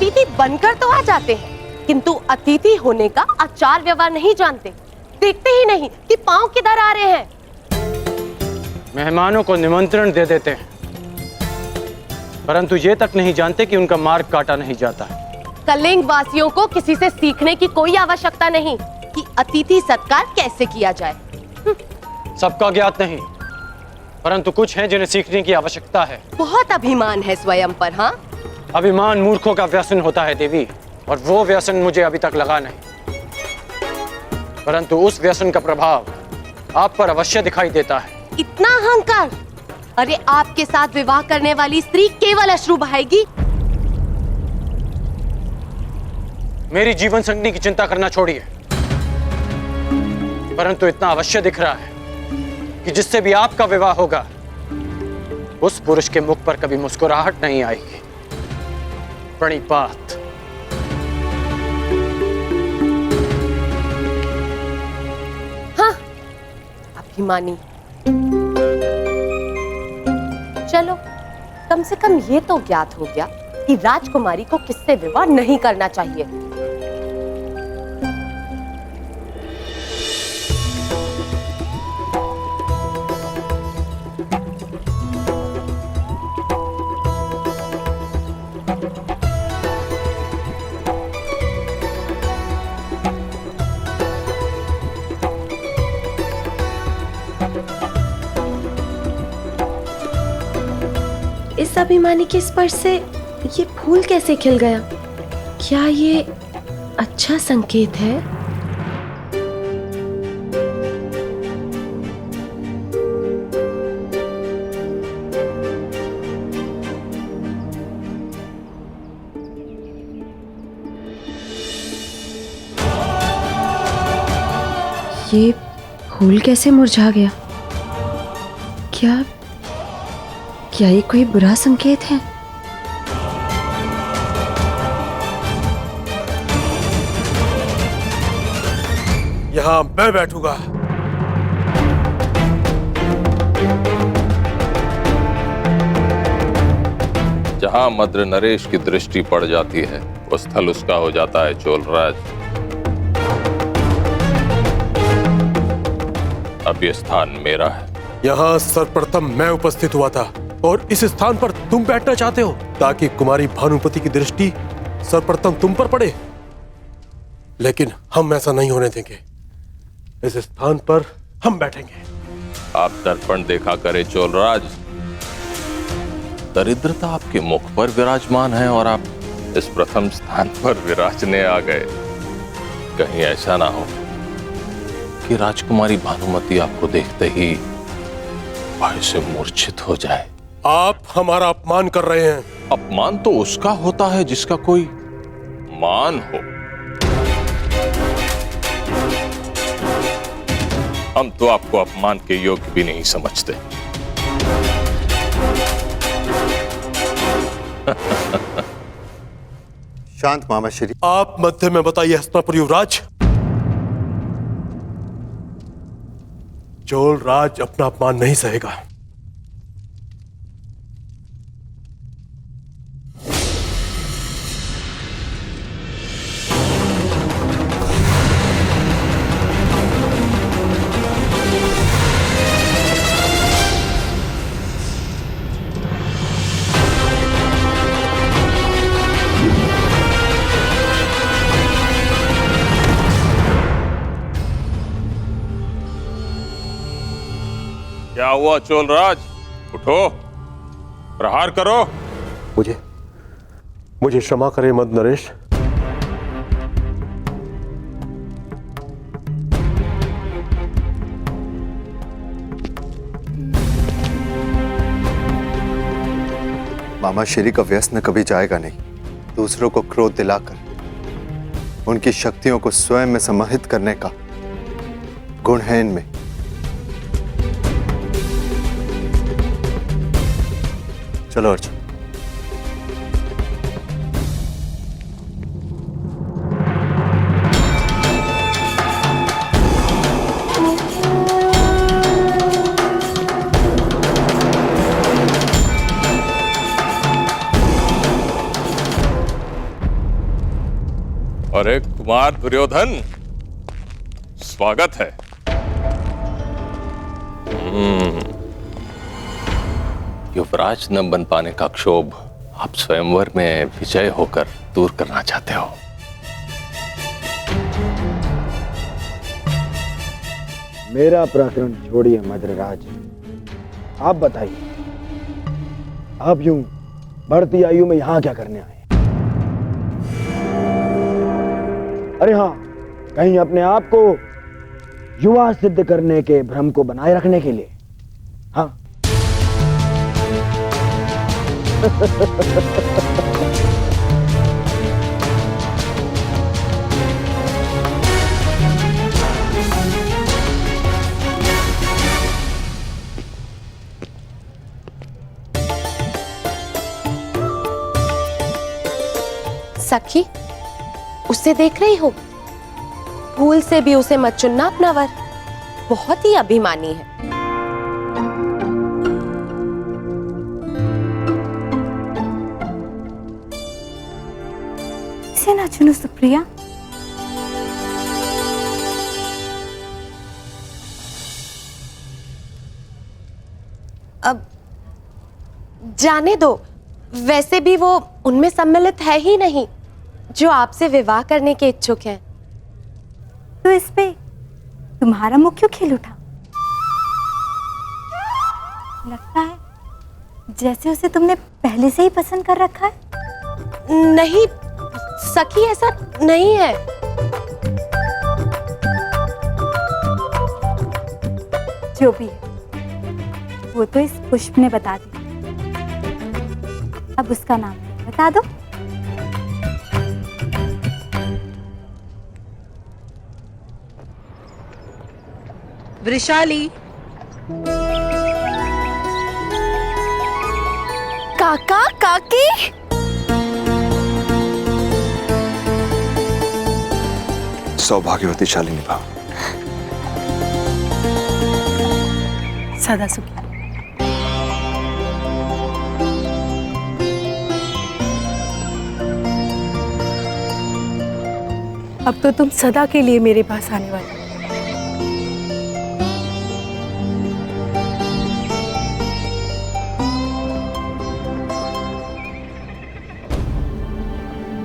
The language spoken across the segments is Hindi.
अतिथि बनकर तो आ जाते हैं, किंतु अतिथि होने का आचार व्यवहार नहीं जानते। देखते ही नहीं कि पांव किधर आ रहे हैं। मेहमानों को निमंत्रण दे देते हैं, परंतु ये तक नहीं जानते कि उनका मार्ग काटा नहीं जाता है। कलिंग वासियों को किसी से सीखने की कोई आवश्यकता नहीं कि अतिथि सत्कार कैसे किया जाए। सबका ज्ञात नहीं, परंतु कुछ हैं जिन्हें सीखने की आवश्यकता है। बहुत अभिमान है स्वयं पर। हाँ, अभिमान मूर्खों का व्यसन होता है देवी, और वो व्यसन मुझे अभी तक लगा नहीं, परंतु उस व्यसन का प्रभाव आप पर अवश्य दिखाई देता है। इतना अहंकार! अरे आपके साथ विवाह करने वाली स्त्री केवल अश्रु बहाएगी। मेरी जीवन संगनी की चिंता करना छोड़िए, परंतु इतना अवश्य दिख रहा है कि जिससे भी आपका विवाह होगा उस पुरुष के मुख पर कभी मुस्कुराहट नहीं आएगी। प्रणिपात। हाँ, अभिमानी। चलो, कम से कम ये तो ज्ञात हो गया कि राजकुमारी को किससे विवाह नहीं करना चाहिए। इस अभिमानी के स्पर्श से ये फूल कैसे खिल गया? क्या ये अच्छा संकेत है? ये फूल कैसे मुरझा गया? क्या ये कोई बुरा संकेत है? यहां मैं बैठूंगा। जहां मद्र नरेश की दृष्टि पड़ जाती है वो स्थल उसका हो जाता है चोलराज। अब ये स्थान मेरा है। यहाँ सर्वप्रथम मैं उपस्थित हुआ था और इस स्थान पर तुम बैठना चाहते हो ताकि कुमारी भानुपति की दृष्टि सर्वप्रथम तुम पर पड़े, लेकिन हम ऐसा नहीं होने देंगे। इस स्थान पर हम बैठेंगे। आप दर्पण देखा करे चोलराज, दरिद्रता आपके मुख पर विराजमान है और आप इस प्रथम स्थान पर विराजने आ गए। कहीं ऐसा ना हो कि राजकुमारी भानुमति आपको देखते ही भय से मूर्छित हो जाए। आप हमारा अपमान कर रहे हैं। अपमान तो उसका होता है जिसका कोई मान हो। हम तो आपको अपमान के योग्य भी नहीं समझते। शांत मामा श्री। आप मध्य में बताइए हस्तिनापुर युवराज। चोल राज अपना अपमान नहीं सहेगा। क्या हुआ चोलराज? उठो, प्रहार करो। मुझे क्षमा करें मद नरेश। मामा श्री का व्यसन कभी जाएगा नहीं। दूसरों को क्रोध दिलाकर उनकी शक्तियों को स्वयं में समाहित करने का गुण है इनमें। चलो अर्जुन। अरे कुमार दुर्योधन, स्वागत है। युवराज न बन पाने का क्षोभ आप स्वयंवर में विजय होकर दूर करना चाहते हो। मेरा प्रकरण छोड़िए मद्रराज, आप बताइए, आप यूं बढ़ती आयु में यहां क्या करने आए? अरे हाँ, कहीं अपने आप को युवा सिद्ध करने के भ्रम को बनाए रखने के लिए? हाँ। सखी, उसे देख रही हो? भूल से भी उसे मत चुनना अपना वर, बहुत ही अभिमानी है। इसे ना चुनो सुप्रिया। अब जाने दो, वैसे भी वो उनमें सम्मिलित है ही नहीं जो आपसे विवाह करने के इच्छुक हैं। तो इस पे तुम्हारा मुख क्यों खिल उठा? लगता है जैसे उसे तुमने पहले से ही पसंद कर रखा है। नहीं सखी, ऐसा नहीं है। जो भी है वो तो इस पुष्प ने बता दी, अब उसका नाम बता दो। वृषाली। काका काकी, सौभाग्यवती शालिनी भव। सदा सुखी। अब तो तुम सदा के लिए मेरे पास आने वाले।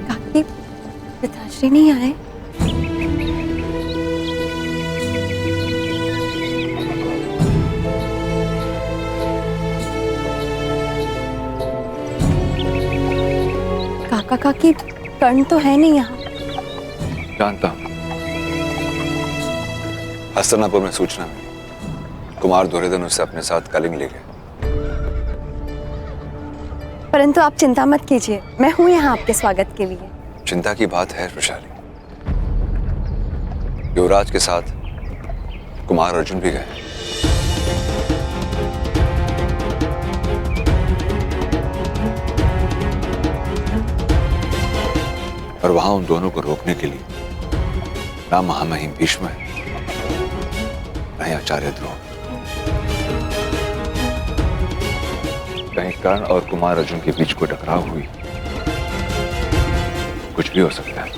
काकी, पिताश्री नहीं आए? काका काकी, कर्ण तो है नहीं यहाँ। जानता हूं। हस्तिनापुर में सूचना मिली, कुमार दुर्योधन उसे अपने साथ कलिंग ले गए। परंतु आप चिंता मत कीजिए, मैं हूं यहाँ आपके स्वागत के लिए। चिंता की बात है वृषाली, युवराज के साथ कुमार अर्जुन भी गए। और वहां उन दोनों को रोकने के लिए ना महामहिम भीष्म है, ना ही आचार्य द्रोण। कहीं कर्ण और कुमार अर्जुन के बीच कोई टकराव हुई, कुछ भी हो सकता है।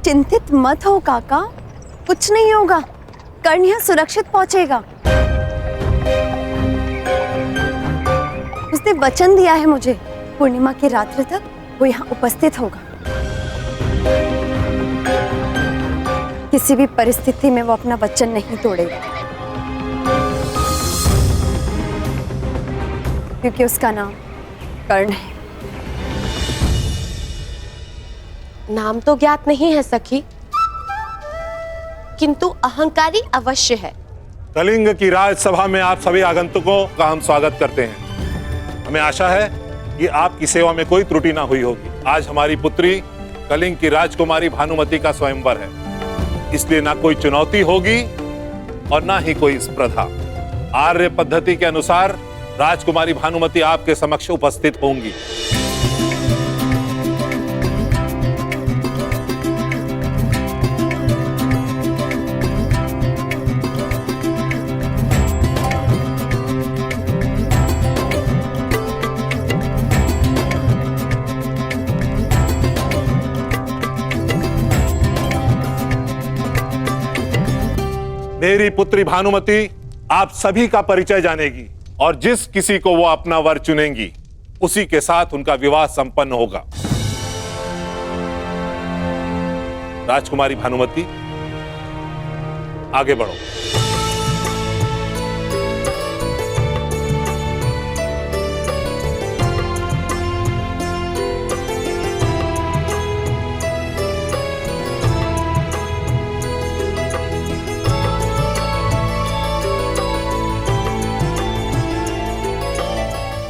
चिंतित मत हो काका, कुछ नहीं होगा। कर्ण यहाँ सुरक्षित पहुंचेगा। उसने वचन दिया है मुझे, पूर्णिमा की रात्रि तक वो यहाँ उपस्थित होगा। किसी भी परिस्थिति में वो अपना वचन नहीं तोड़ेगा, क्योंकि उसका नाम कर्ण है। नाम तो ज्ञात नहीं है सखी, किंतु अहंकारी अवश्य है। कलिंग की राजसभा में आप सभी आगंतुकों का हम स्वागत करते हैं। हमें आशा है कि आपकी सेवा में कोई त्रुटि ना हुई होगी। आज हमारी पुत्री कलिंग की राजकुमारी भानुमति का स्वयंवर है, इसलिए ना कोई चुनौती होगी और ना ही कोई स्पर्धा। आर्य पद्धति के अनुसार राजकुमारी भानुमति आपके समक्ष उपस्थित होंगी। मेरी पुत्री भानुमति आप सभी का परिचय जानेगी और जिस किसी को वो अपना वर चुनेंगी उसी के साथ उनका विवाह संपन्न होगा। राजकुमारी भानुमति, आगे बढ़ो।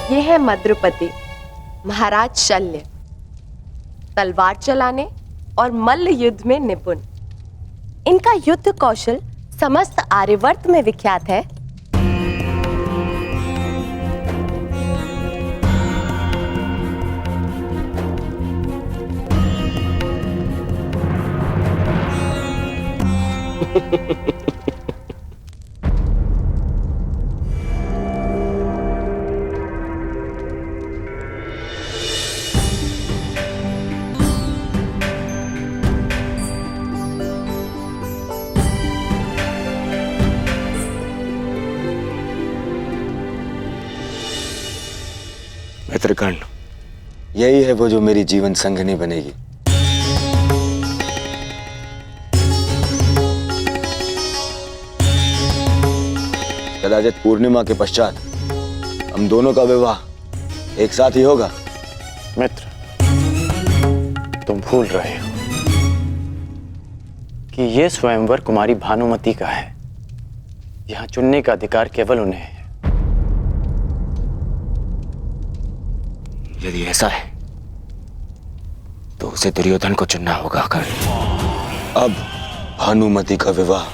ये है मद्रुपति, महाराज शल्य, तलवार चलाने और मल्ल युद्ध में निपुण। इनका युद्ध कौशल समस्त आर्यवर्त में विख्यात है। मित्रकर्ण, यही है वो जो मेरी जीवन संगिनी बनेगी। कदाचित पूर्णिमा के पश्चात हम दोनों का विवाह एक साथ ही होगा। मित्र, तुम भूल रहे हो कि यह स्वयंवर कुमारी भानुमति का है। यहां चुनने का अधिकार केवल उन्हें है। यदि ऐसा है तो उसे दुर्योधन को चुनना होगा। अब भानुमति का विवाह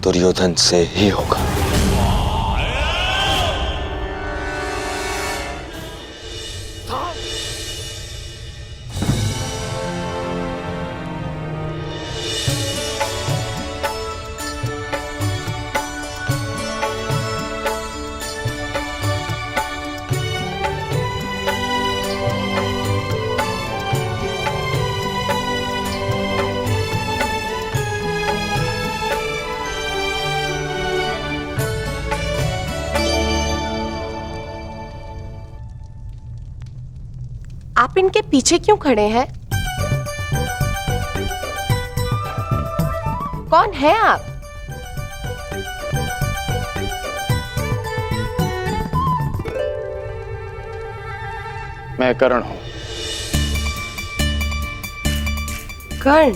दुर्योधन से ही होगा। आप इनके पीछे क्यों खड़े हैं? कौन है आप? मैं कर्ण हूं। कर्ण?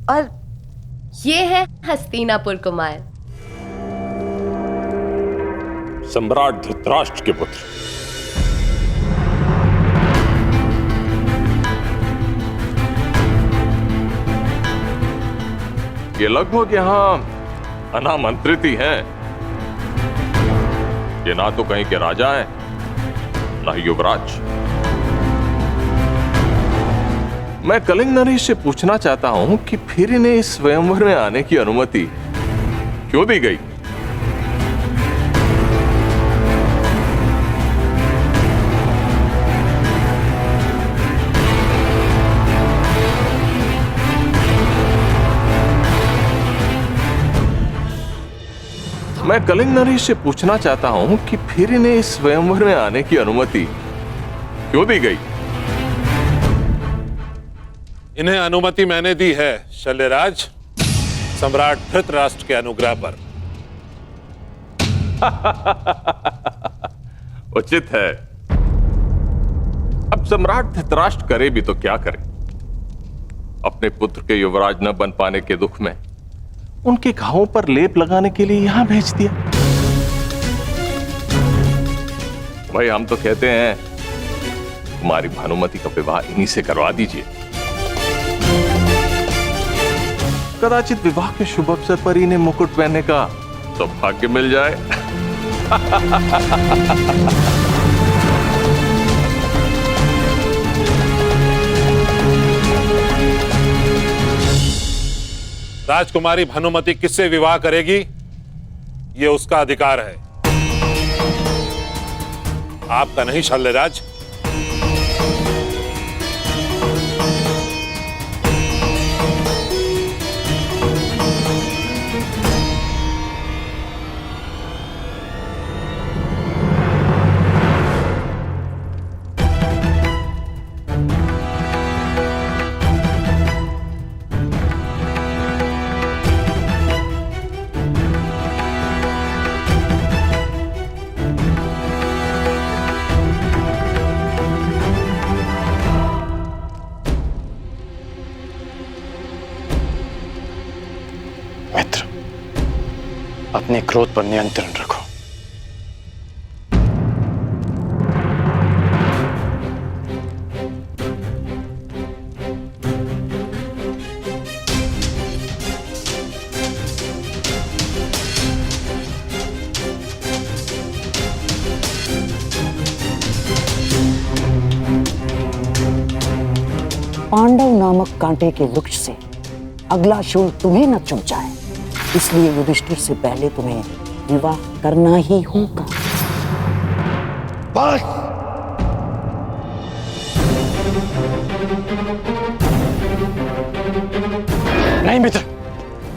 और ये है हस्तिनापुर कुमार, सम्राट धृतराष्ट्र के पुत्र। ये लगभग यहां अनामंत्रित ही हैं। ये ना तो कहीं के राजा हैं, ना ही युवराज। मैं कलिंग नरेश से पूछना चाहता हूं कि फिर इन्हें इस स्वयंवर में आने की अनुमति क्यों दी गई? मैं कलिंग नरेश से पूछना चाहता हूं कि फिर इन्हें इस स्वयंवर में आने की अनुमति क्यों दी गई? इन्हें अनुमति मैंने दी है शल्यराज, सम्राट धृतराष्ट्र के अनुग्रह पर। उचित है। अब सम्राट धृतराष्ट्र करे भी तो क्या करे? अपने पुत्र के युवराज न बन पाने के दुख में उनके घावों पर लेप लगाने के लिए यहां भेज दिया। भाई, हम तो कहते हैं कुमारी भानुमति का विवाह इन्हीं से करवा दीजिए। कदाचित विवाह के शुभ अवसर पर इन्हें मुकुट पहनने का सौभाग्य मिल जाए। राजकुमारी भानुमति किससे विवाह करेगी ये उसका अधिकार है, आपका नहीं शल्यराज। मित्र, अपने क्रोध पर नियंत्रण रखो। पांडव नामक कांटे के वृक्ष से अगला शूल तुम्हें न चुभ जाए, इसलिए युधिष्ठिर से पहले तुम्हें विवाह करना ही होगा। बस। नहीं मित्र,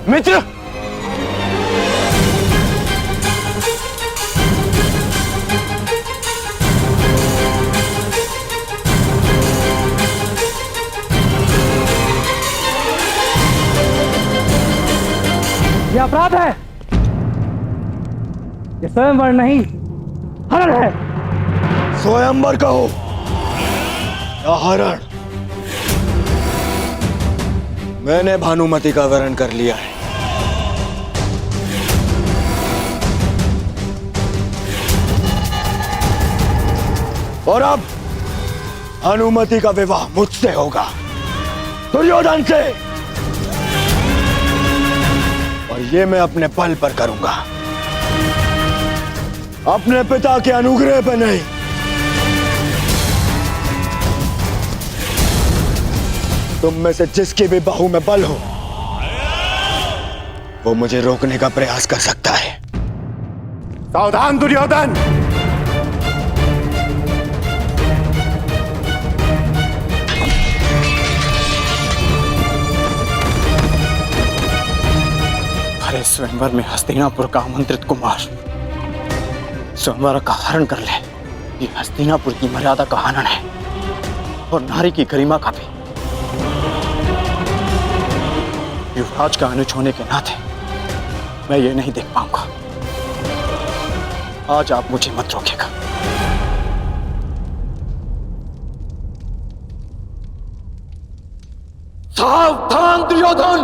मित्र, यह अपराध है, यह स्वयंवर नहीं हरण है। स्वयंवर कहो या हरण, मैंने भानुमति का वरण कर लिया है। और अब भानुमति का विवाह मुझसे होगा, दुर्योधन से। और ये मैं अपने बल पर करूंगा, अपने पिता के अनुग्रह पर नहीं। तुम में से जिसकी भी बाहु में बल हो, वो मुझे रोकने का प्रयास कर सकता है। सावधान दुर्योधन! अरे स्वयंवर में हस्तिनापुर का आमंत्रित कुमार स्वयंवर का हरण कर ले, ये हस्तिनापुर की मर्यादा का हनन है और नारी की गरिमा का भी। युवराज का अनुज होने के नाते मैं ये नहीं देख पाऊंगा। आज आप मुझे मत रोकेगा। सावधान दुर्योधन!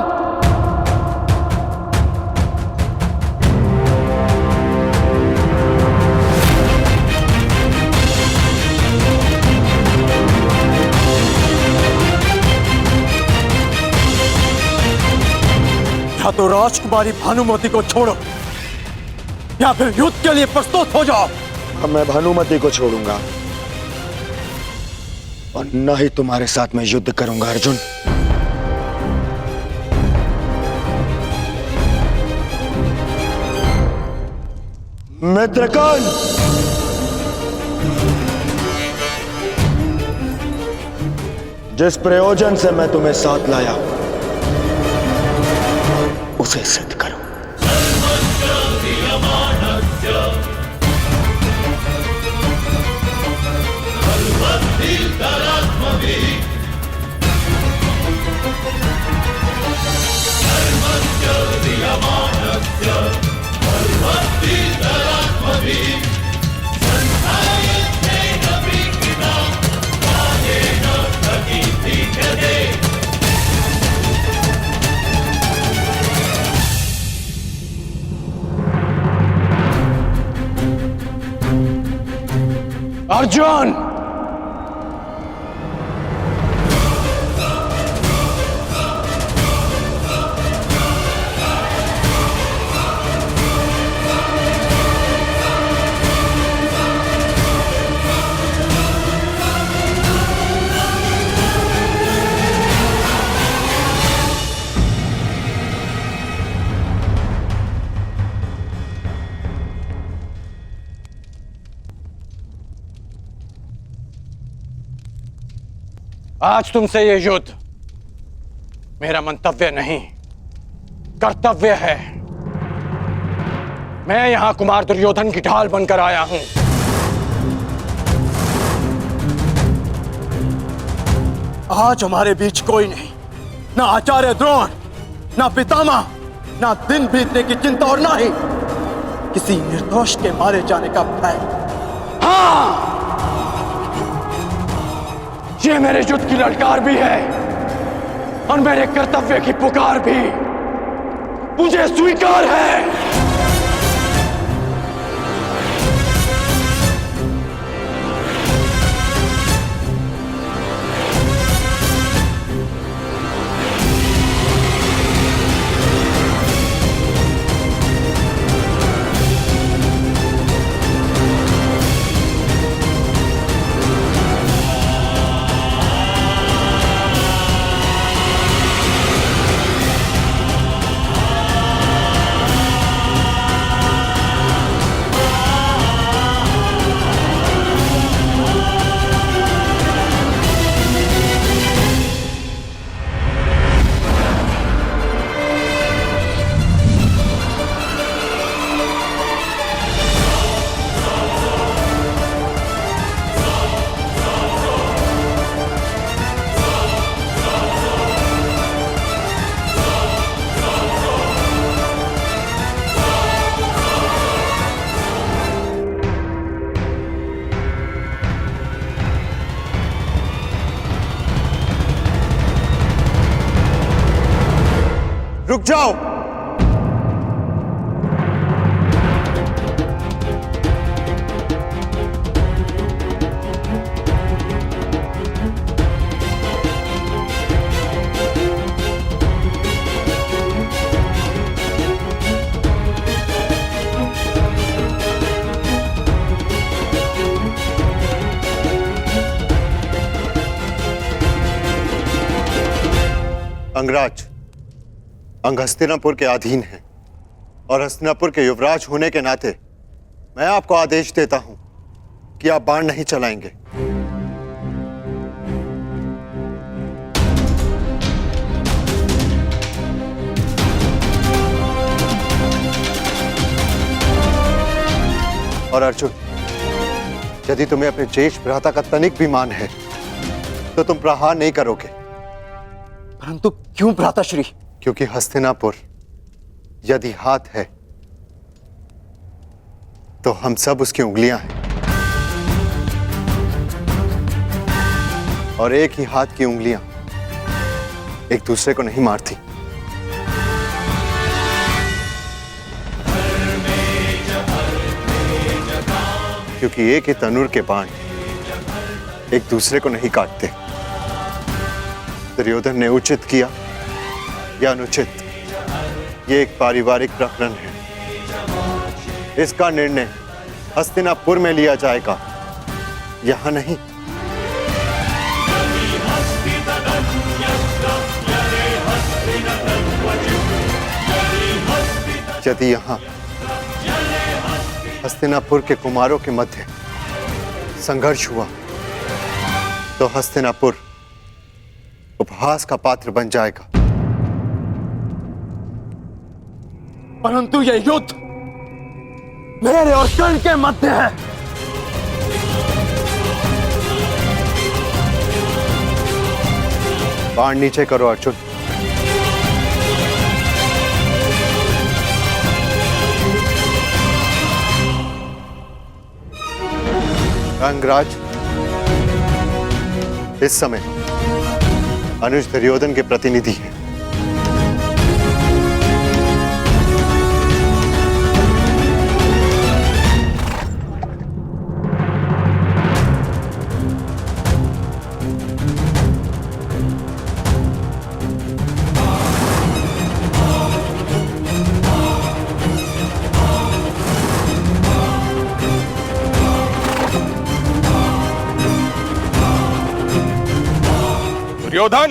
या तो राजकुमारी भानुमति को छोड़ो या फिर युद्ध के लिए प्रस्तुत हो जाओ। अब मैं भानुमति को छोड़ूंगा और न ही तुम्हारे साथ मैं युद्ध करूंगा अर्जुन। मित्रगण, जिस प्रयोजन से मैं तुम्हें साथ लाया हूं उसे सिद्ध करो। अर्जुन! आज तुमसे ये युद्ध मेरा मंतव्य नहीं, कर्तव्य है। मैं यहां कुमार दुर्योधन की ढाल बनकर आया हूं। आज हमारे बीच कोई नहीं, ना आचार्य द्रोण, ना पितामह, ना दिन बीतने की चिंता और ना ही किसी निर्दोष के मारे जाने का भय। हाँ, ये मेरे युद्ध की ललकार भी है और मेरे कर्तव्य की पुकार भी मुझे स्वीकार है। रुक जाओ। अंगराज, अंग हस्तिनापुर के अधीन है और हस्तिनापुर के युवराज होने के नाते मैं आपको आदेश देता हूं कि आप बाण नहीं चलाएंगे। और अर्जुन, यदि तुम्हें अपने ज्येष्ठ भ्राता का तनिक भी मान है तो तुम प्रहार नहीं करोगे। परंतु क्यों भ्राताश्री? क्योंकि हस्तिनापुर यदि हाथ है तो हम सब उसकी उंगलियां हैं, और एक ही हाथ की उंगलियां एक दूसरे को नहीं मारती। क्योंकि एक ही तनुर के बाण एक दूसरे को नहीं काटते। दुर्योधन ने उचित किया या अनुचित, ये एक पारिवारिक प्रकरण है। इसका निर्णय हस्तिनापुर में लिया जाएगा, यहां नहीं। यदि यहां हस्तिनापुर के कुमारों के मध्य संघर्ष हुआ तो हस्तिनापुर उपहास का पात्र बन जाएगा। परंतु यह युद्ध मेरे और कर्ण के मध्य है। बाण नीचे करो अर्जुन। रंगराज, इस समय अनुज दुर्योधन के प्रतिनिधि हैं। दुर्योधन,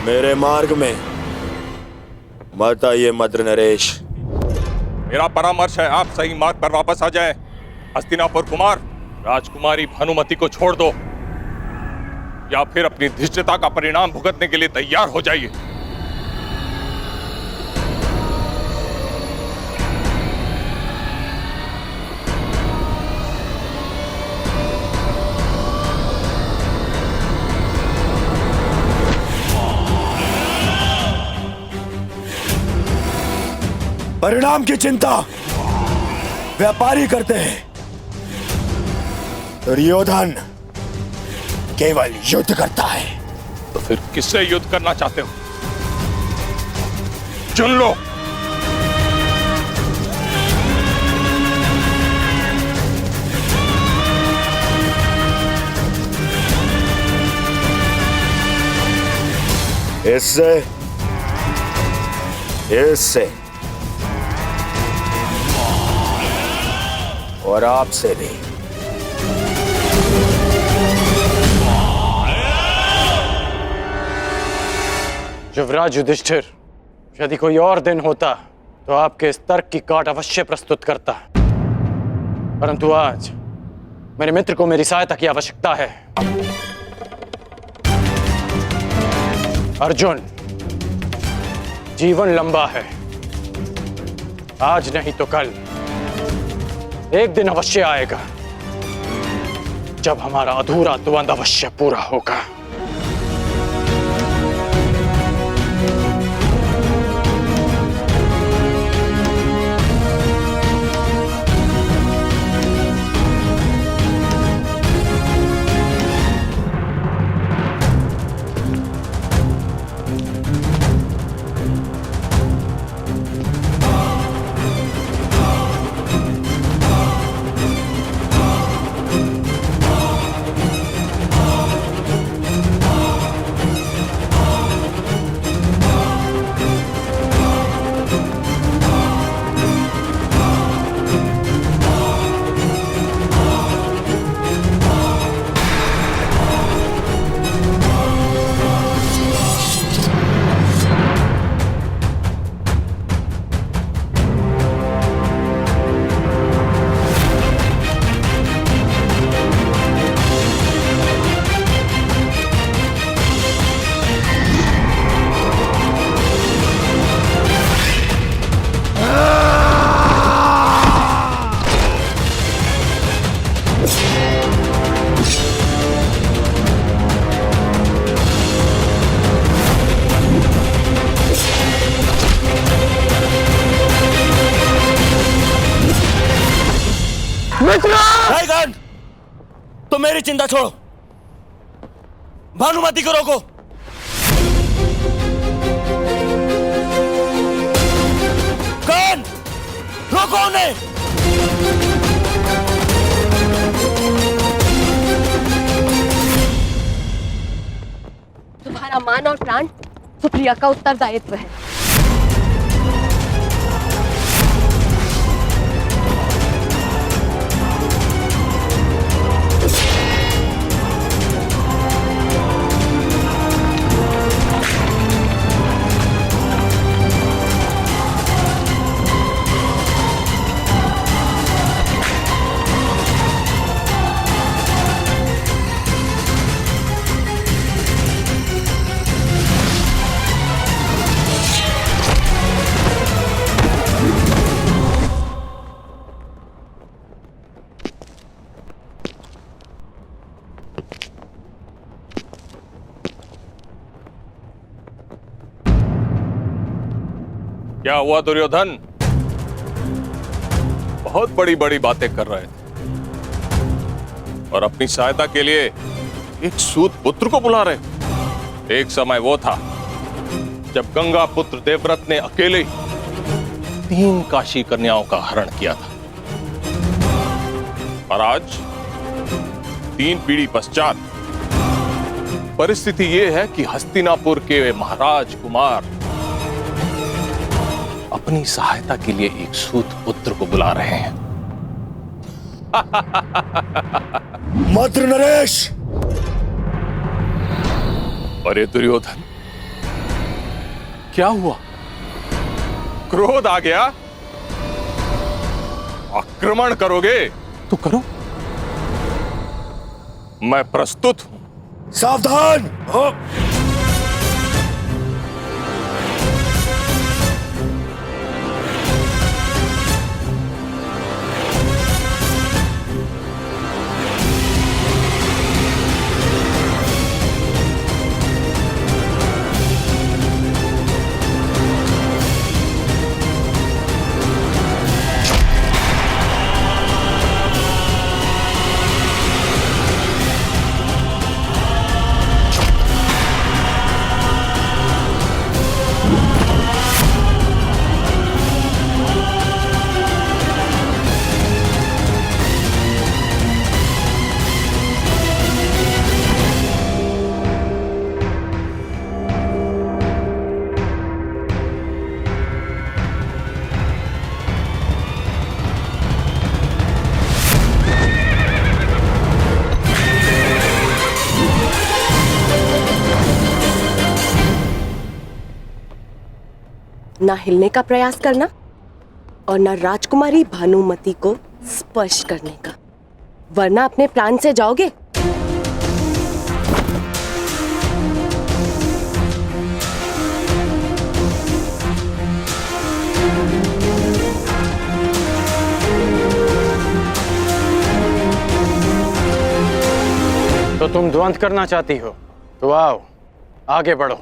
मेरे मार्ग में मत आइए मद्र नरेश। मेरा परामर्श है, आप सही मार्ग पर वापस आ जाएं। हस्तिनापुर कुमार, राजकुमारी भानुमति को छोड़ दो या फिर अपनी धृष्टता का परिणाम भुगतने के लिए तैयार हो जाइए। परिणाम की चिंता व्यापारी करते हैं, दुर्योधन केवल युद्ध करता है। तो फिर किससे युद्ध करना चाहते हो? चुन लो। इससे, इससे और आपसे भी। युवराज युधिष्ठिर, यदि कोई और दिन होता तो आपके इस तर्क की काट अवश्य प्रस्तुत करता, परंतु आज मेरे मित्र को मेरी सहायता की आवश्यकता है। अर्जुन, जीवन लंबा है, आज नहीं तो कल एक दिन अवश्य आएगा जब हमारा अधूरा द्वंद्व अवश्य पूरा होगा। भाईगण, तो मेरी चिंता छोड़ो, भानुमति को रोको। कौन? रोको उन्हें। तुम्हारा मान और प्राण सुप्रिया का उत्तरदायित्व है। क्या हुआ दुर्योधन? बहुत बड़ी बड़ी बातें कर रहे थे और अपनी सहायता के लिए एक सूत पुत्र को बुला रहे। एक समय वो था जब गंगा पुत्र देवव्रत ने अकेले 3 काशी कन्याओं का हरण किया था, और आज 3 पीढ़ी पश्चात परिस्थिति ये है कि हस्तिनापुर के महाराज कुमार अपनी सहायता के लिए एक सूत पुत्र को बुला रहे हैं। मद्र नरेश! अरे दुर्योधन, क्या हुआ? क्रोध आ गया? आक्रमण करोगे तो करो, मैं प्रस्तुत हूं। सावधान! ना हिलने का प्रयास करना और ना राजकुमारी भानुमति को स्पर्श करने का, वरना अपने प्राण से जाओगे। तो तुम द्वंद करना चाहती हो तो आओ, आगे बढ़ो।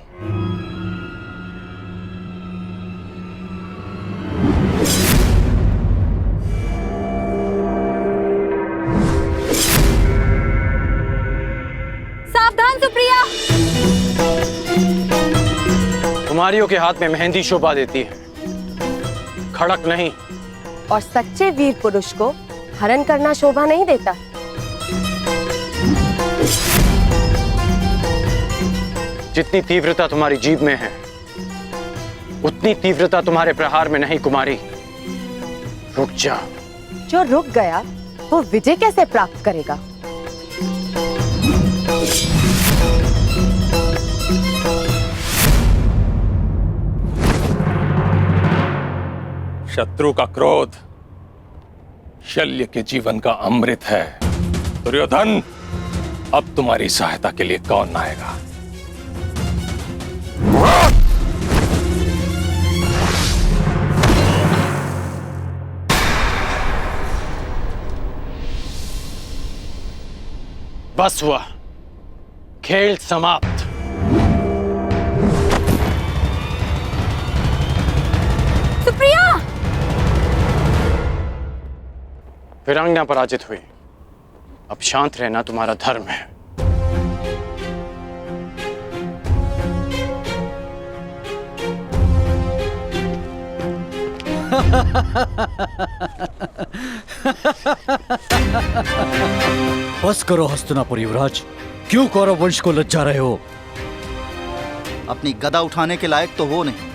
सावधान सुप्रिया! कुमारियों के हाथ में मेहंदी शोभा देती है, खड़क नहीं। और सच्चे वीर पुरुष को हरण करना शोभा नहीं देता। जितनी तीव्रता तुम्हारी जीभ में है, उतनी तीव्रता तुम्हारे प्रहार में नहीं कुमारी। रुक जा। जो रुक गया वो विजय कैसे प्राप्त करेगा? शत्रु का क्रोध शल्य के जीवन का अमृत है। दुर्योधन, अब तुम्हारी सहायता के लिए कौन आएगा? बस हुआ, खेल समाप्त। सुप्रिया! वीरांगना पराजित हुई, अब शांत रहना तुम्हारा धर्म है। बस करो हस्तिनापुर युवराज, क्यों कौरव वंश को लज्जा रहे हो? अपनी गदा उठाने के लायक तो हो नहीं,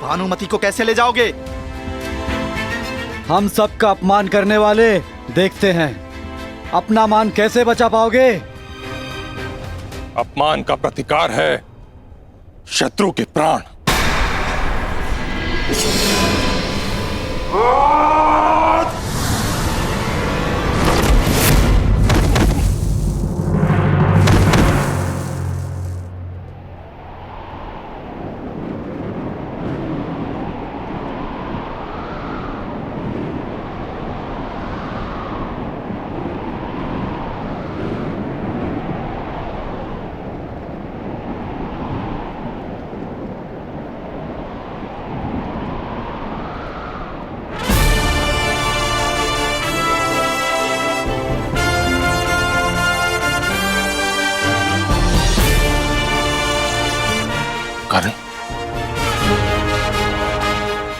भानुमति को कैसे ले जाओगे? हम सबका अपमान करने वाले, देखते हैं अपना मान कैसे बचा पाओगे। अपमान का प्रतिकार है शत्रु के प्राण।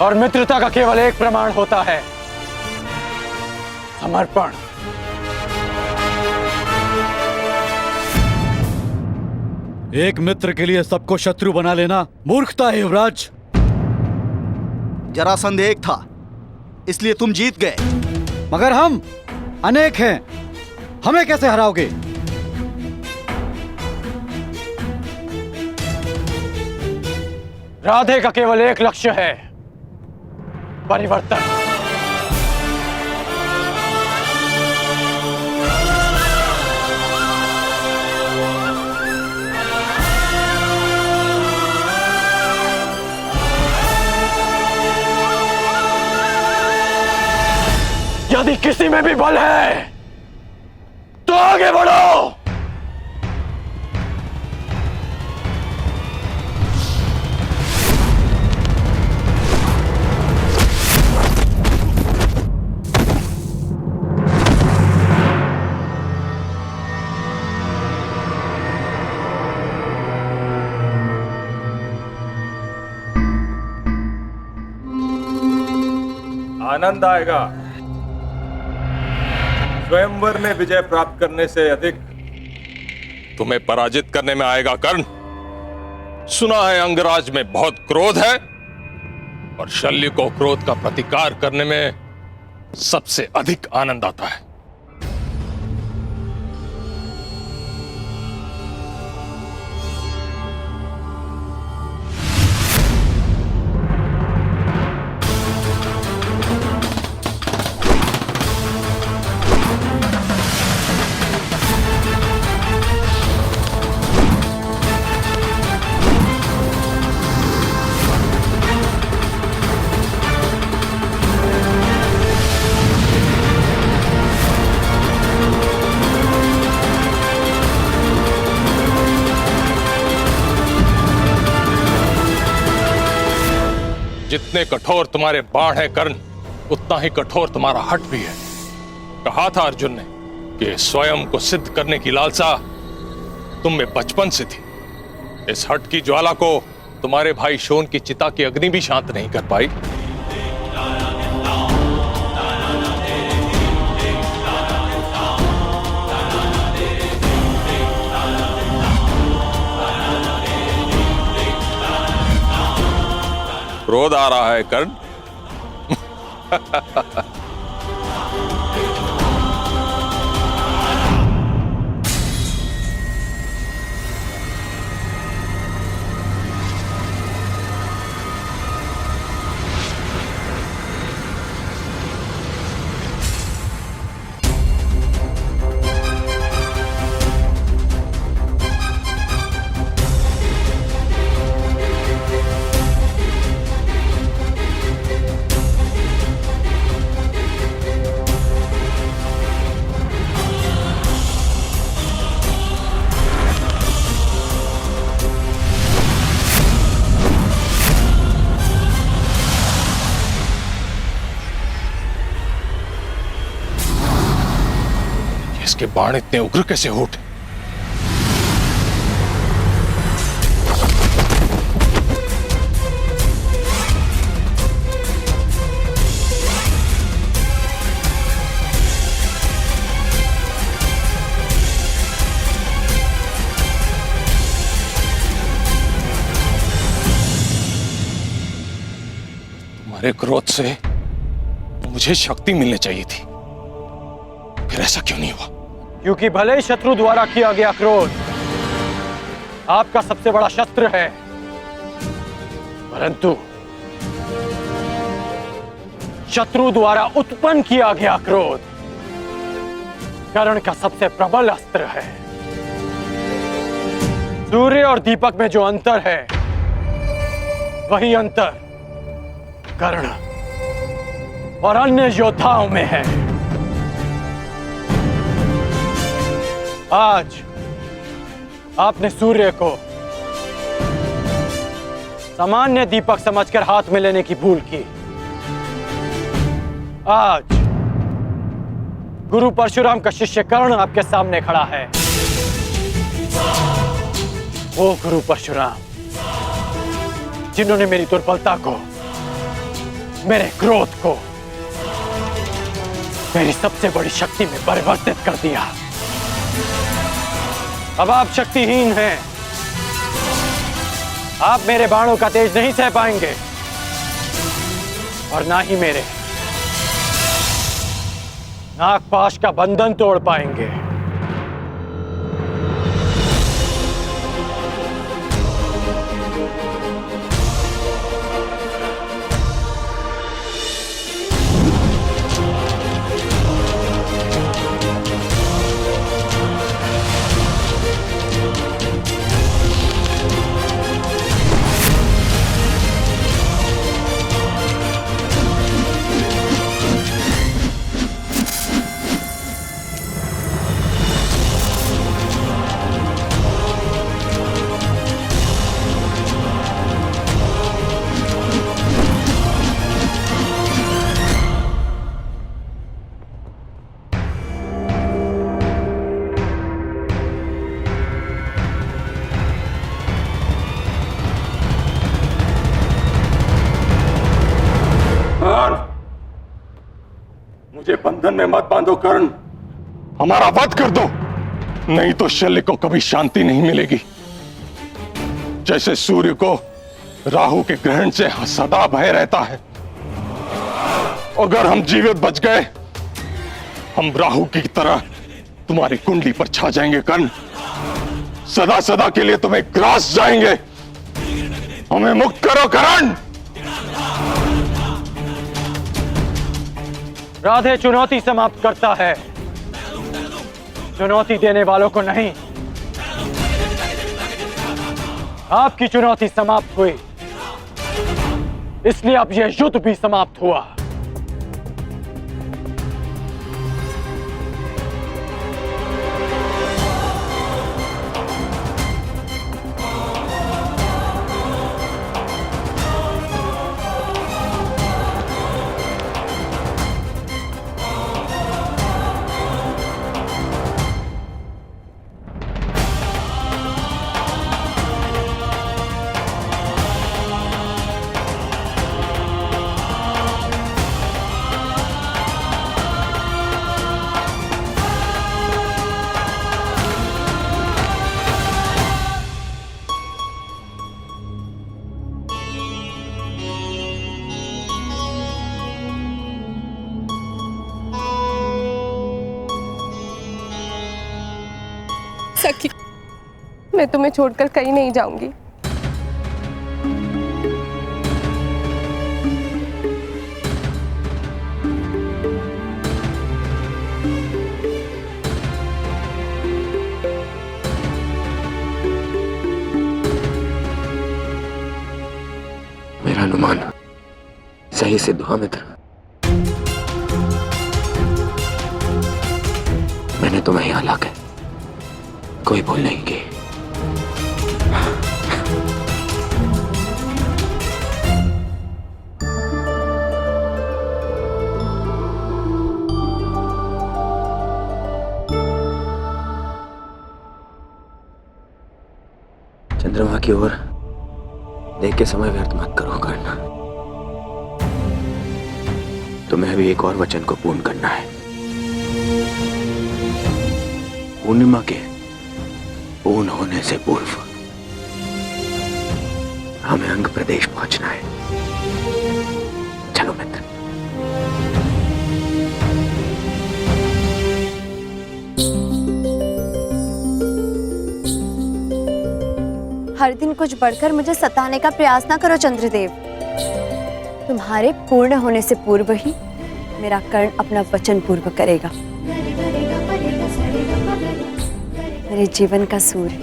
और मित्रता का केवल एक प्रमाण होता है, समर्पण। एक मित्र के लिए सबको शत्रु बना लेना मूर्खता है युवराज। जरासंध एक था, इसलिए तुम जीत गए। मगर हम अनेक हैं, हमें कैसे हराओगे? राधे का केवल एक लक्ष्य है, परिवर्तन। यदि किसी में भी बल है तो आगे बढ़ो। आनंद आएगा। स्वयंवर में विजय प्राप्त करने से अधिक तुम्हें पराजित करने में आएगा कर्ण। सुना है अंगराज में बहुत क्रोध है और शल्य को क्रोध का प्रतिकार करने में सबसे अधिक आनंद आता है। जितने कठोर तुम्हारे बाण हैं कर्ण, उतना ही कठोर तुम्हारा हठ भी है। कहा था अर्जुन ने कि स्वयं को सिद्ध करने की लालसा तुम में बचपन से थी। इस हठ की ज्वाला को तुम्हारे भाई शोन की चिता की अग्नि भी शांत नहीं कर पाई। क्रोध आ रहा है कर्ण। इसके बाण इतने उग्र कैसे हो उठे? तुम्हारे क्रोध से मुझे शक्ति मिलनी चाहिए थी, फिर ऐसा क्यों नहीं हुआ? क्योंकि भले ही शत्रु द्वारा किया गया क्रोध आपका सबसे बड़ा शस्त्र है, परंतु शत्रु द्वारा उत्पन्न किया गया क्रोध कर्ण का सबसे प्रबल अस्त्र है। सूर्य और दीपक में जो अंतर है, वही अंतर कर्ण और अन्य योद्धाओं में है। आज आपने सूर्य को सामान्य दीपक समझकर हाथ में लेने की भूल की। आज गुरु परशुराम का शिष्य कर्ण आपके सामने खड़ा है। वो गुरु परशुराम जिन्होंने मेरी दुर्बलता को, मेरे क्रोध को मेरी सबसे बड़ी शक्ति में परिवर्तित कर दिया। अब आप शक्तिहीन हैं। आप मेरे बाणों का तेज नहीं सह पाएंगे और ना ही मेरे नागपाश का बंधन तोड़ पाएंगे। मुझे बंधन में मत बांधो कर्ण, हमारा वध कर दो, नहीं तो शल्य को कभी शांति नहीं मिलेगी। जैसे सूर्य को राहु के ग्रहण से सदा भय रहता है, अगर हम जीवित बच गए, हम राहु की तरह तुम्हारी कुंडली पर छा जाएंगे कर्ण, सदा सदा के लिए तुम्हें ग्रास जाएंगे। हमें मुक्त करो कर्ण। राधे चुनौती समाप्त करता है, चुनौती देने वालों को नहीं। आपकी चुनौती समाप्त हुई, इसलिए अब यह युद्ध भी समाप्त हुआ। सखी, मैं तुम्हें छोड़कर कहीं नहीं जाऊंगी। मेरा अनुमान सही सिद्ध हुआ मित्र। मैंने तुम्हें यहां लाकर कोई भूल नहीं की। चंद्रमा की ओर देख के समय व्यर्थ मत करो कर्ण। तुम्हें अभी एक और वचन को पूर्ण करना है। पूर्णिमा के पूर्ण होने से पूर्व हमें अंग प्रदेश पहुंचना है। चलो मित्र। हर दिन कुछ बढ़कर मुझे सताने का प्रयास ना करो चंद्रदेव। तुम्हारे पूर्ण होने से पूर्व ही मेरा कर्ण अपना वचन पूर्ण करेगा। मेरे जीवन का सूर्य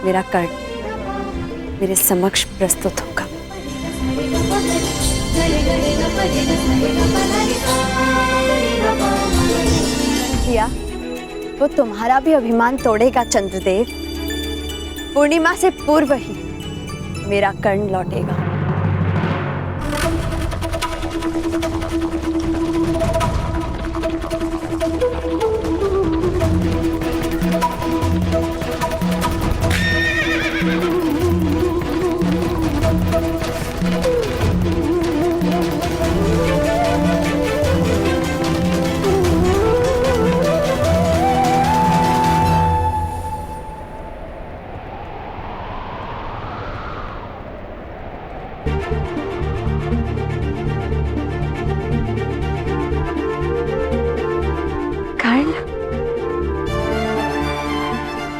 मेरा कर्ण मेरे समक्ष प्रस्तुत होगा। किया वो तुम्हारा भी अभिमान तोड़ेगा चंद्रदेव। पूर्णिमा से पूर्व ही मेरा कर्ण लौटेगा।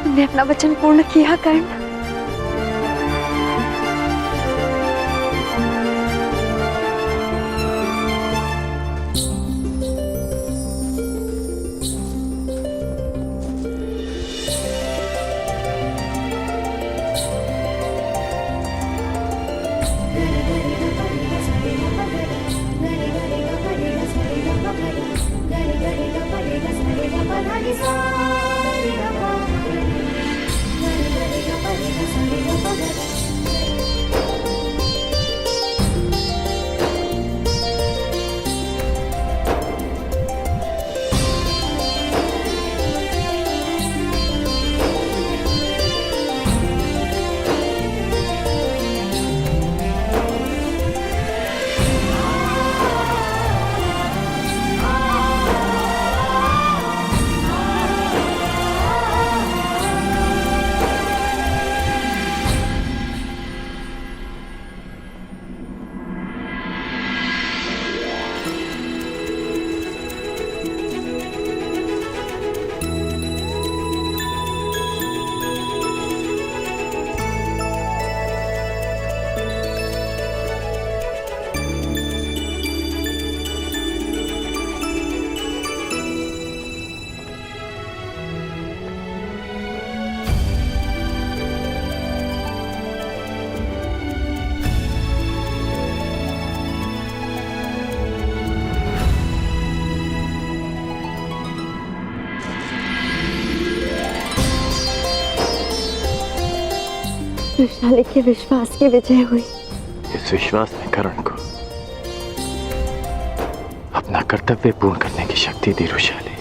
तुमने अपना वचन पूर्ण किया कर्ण। रुशाले के विश्वास की विजय हुई। इस विश्वास ने करण को अपना कर्तव्य पूर्ण करने की शक्ति दी। रुशाले,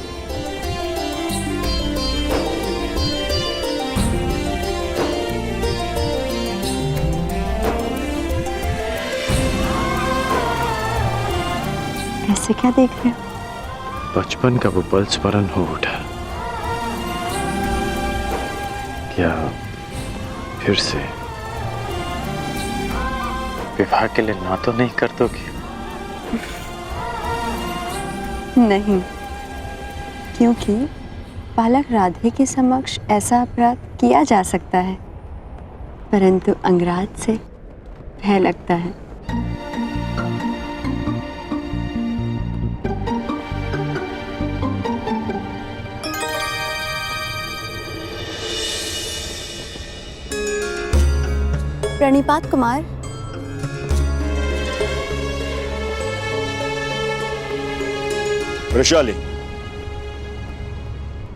ऐसे क्या देख रहे हो? बचपन का वो पल स्मरण हो उठा। क्या फिर से विवाह के लिए ना तो नहीं कर दोगी? नहीं, क्योंकि बालक राधे के समक्ष ऐसा अपराध किया जा सकता है, परंतु अंगराज से भय लगता है। प्रणिपात कुमार। वृषाली,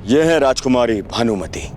यह है राजकुमारी भानुमति।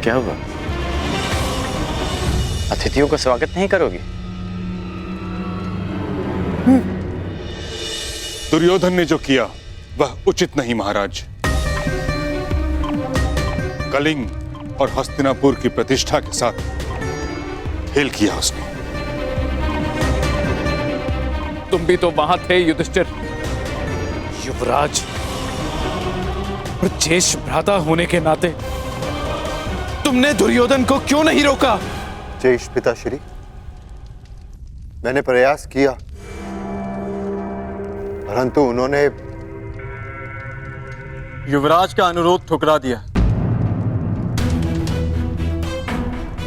क्या हुआ? अतिथियों का स्वागत नहीं करोगी? दुर्योधन ने जो किया वह उचित नहीं महाराज। कलिंग और हस्तिनापुर की प्रतिष्ठा के साथ खेल किया उसने। तुम भी तो वहां थे युधिष्ठिर। युवराज, और ज्येष्ठ भ्राता होने के नाते तुमने दुर्योधन को क्यों नहीं रोका? ज्येष्ठ पिताश्री, मैंने प्रयास किया, परंतु उन्होंने युवराज का अनुरोध ठुकरा दिया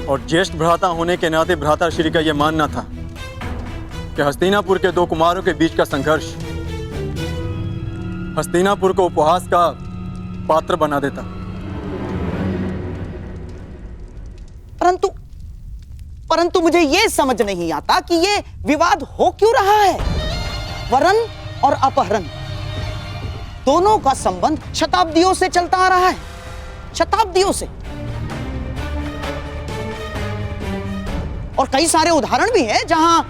और ज्येष्ठ भ्राता होने के नाते भ्राताश्री का यह मानना था कि हस्तिनापुर के दो कुमारों के बीच का संघर्ष हस्तिनापुर को उपहास का पात्र बना देता। परंतु मुझे ये समझ नहीं आता कि ये विवाद हो क्यों रहा है। वरण और अपहरण दोनों का संबंध शताब्दियों से चलता आ रहा है, शताब्दियों से। और कई सारे उदाहरण भी हैं जहां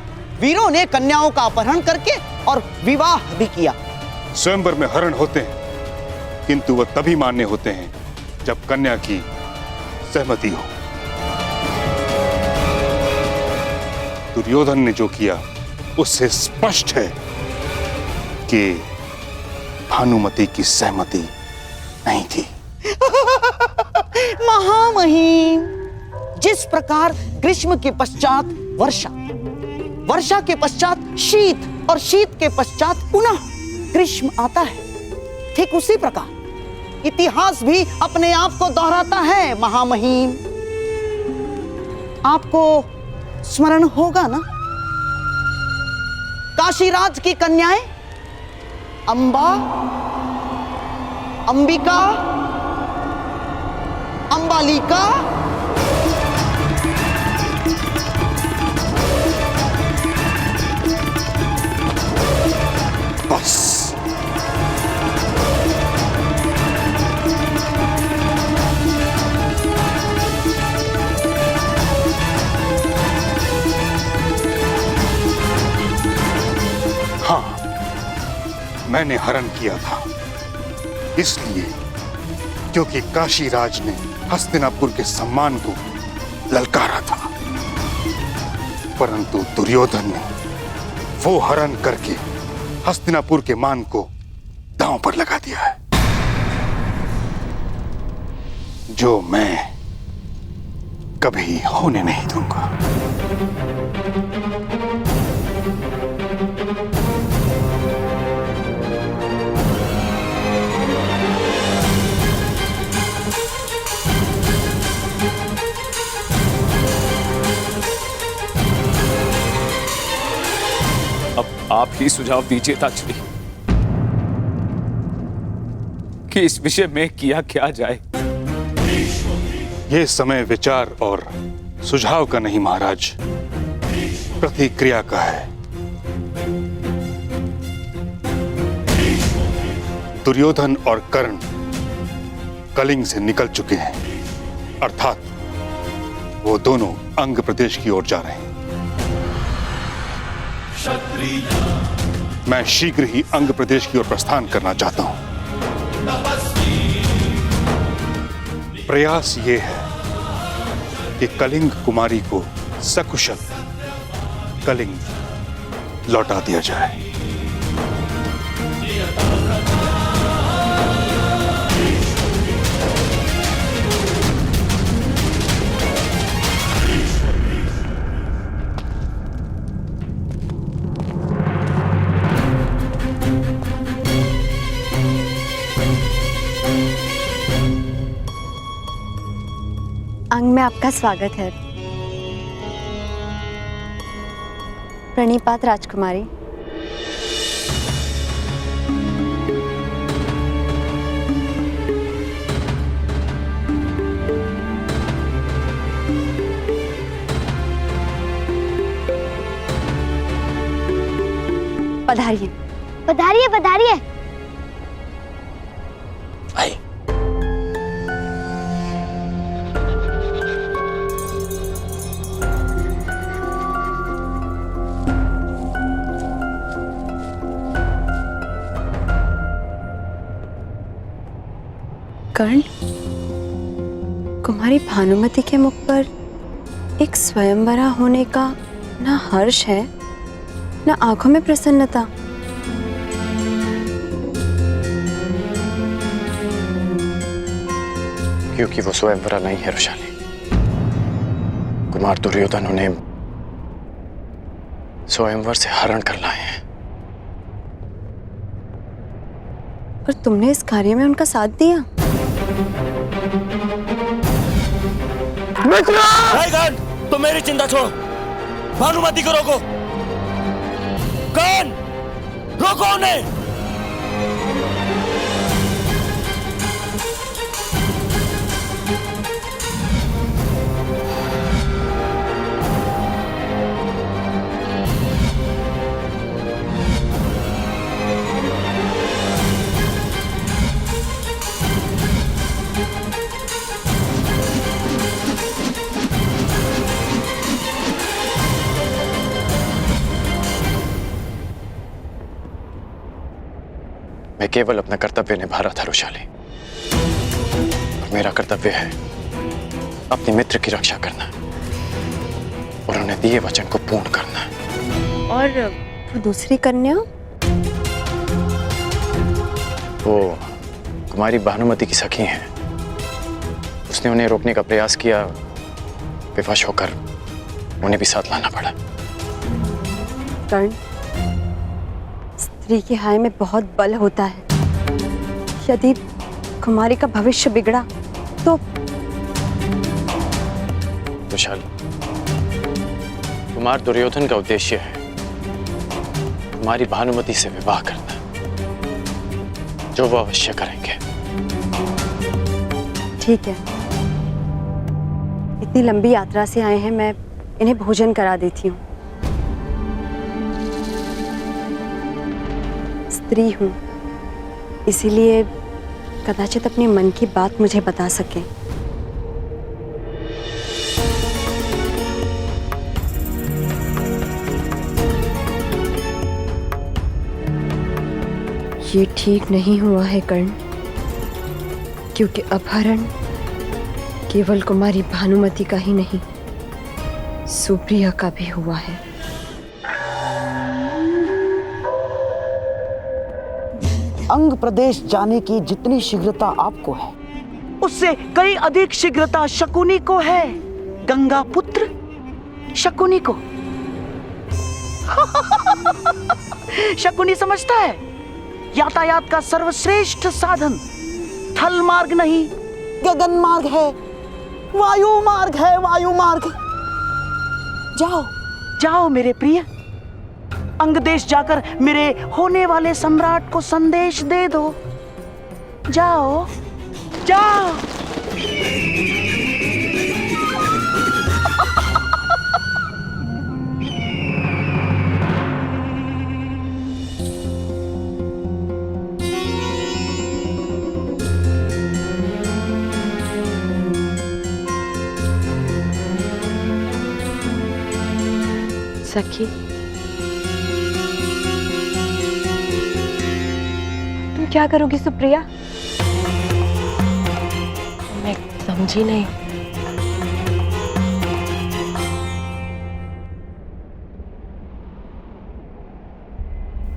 वीरों ने कन्याओं का अपहरण करके और विवाह भी किया। स्वयंवर में हरण होते हैं, किंतु वह तभी मान्य होते हैं जब कन्या की सहमति हो। दुर्योधन ने जो किया उससे स्पष्ट है कि भानुमति की सहमति नहीं थी। महामहिम, जिस प्रकार ग्रीष्म के पश्चात वर्षा, वर्षा के पश्चात शीत और शीत के पश्चात पुनः ग्रीष्म आता है, ठीक उसी प्रकार इतिहास भी अपने आप को दोहराता है। महामहिम, आपको स्मरण होगा ना, काशीराज की कन्याएं अंबा, अंबिका, अंबालिका, बस मैंने हरण किया था इसलिए क्योंकि काशीराज ने हस्तिनापुर के सम्मान को ललकारा था, परंतु दुर्योधन ने वो हरण करके हस्तिनापुर के मान को दांव पर लगा दिया है, जो मैं कभी होने नहीं दूंगा। अब आप ही सुझाव दीजिए ताचरी कि इस विषय में किया क्या जाए। ये समय विचार और सुझाव का नहीं महाराज, प्रतिक्रिया का है। दुर्योधन और कर्ण कलिंग से निकल चुके हैं, अर्थात वो दोनों अंग प्रदेश की ओर जा रहे हैं। मैं शीघ्र ही अंग प्रदेश की ओर प्रस्थान करना चाहता हूं। प्रयास ये है कि कलिंग कुमारी को सकुशल कलिंग लौटा दिया जाए। अंग में आपका स्वागत है। प्रणिपात राजकुमारी। पधारिए पधारिए पधारिए। कर्ण, कुमारी भानुमति के मुख पर एक स्वयंवरा होने का ना हर्ष है ना आंखों में प्रसन्नता। क्योंकि वो स्वयंवरा नहीं है रुशाली। कुमार दुर्योधन उन्हें स्वयंवर से हरण कर लाए हैं। और तुमने इस कार्य में उनका साथ दिया। कर्ण, तुम मेरी चिंता छोड़ो, भानुमति को रोको। कर्ण, रोको उन्हें। मैं केवल अपना कर्तव्य निभा रहा था रुशाली, और मेरा कर्तव्य है अपने मित्र की रक्षा करना और उन्हें दिए वचन को पूर्ण करना। और वो दूसरी कन्या? वो कुमारी भानुमति की सखी हैं। उसने उन्हें रोकने का प्रयास किया, विवश होकर उन्हें भी साथ लाना पड़ा। कर्ण, स्त्री की हाय में बहुत बल होता है। यदि कुमारी का भविष्य बिगड़ा तो विशाल, कुमार दुर्योधन का उद्देश्य है कुमारी भानुमति से विवाह करना, जो वो अवश्य करेंगे। ठीक है, इतनी लंबी यात्रा से आए हैं, मैं इन्हें भोजन करा देती हूँ। स्त्री हूँ, इसीलिए कदाचित अपने मन की बात मुझे बता सके। ये ठीक नहीं हुआ है कर्ण, क्योंकि अपहरण केवल कुमारी भानुमति का ही नहीं, सुप्रिया का भी हुआ है। अंग प्रदेश जाने की जितनी शीघ्रता आपको है, उससे कई अधिक शीघ्रता शकुनी को है। गंगा पुत्र शकुनी को। शकुनी समझता है यातायात का सर्वश्रेष्ठ साधन थल मार्ग नहीं, गगन मार्ग है, वायु मार्ग है, वायु मार्ग। जाओ जाओ मेरे प्रिय, अंग देश जाकर मेरे होने वाले सम्राट को संदेश दे दो। जाओ जाओ। सखी, तुम क्या करोगी सुप्रिया? मैं समझी नहीं।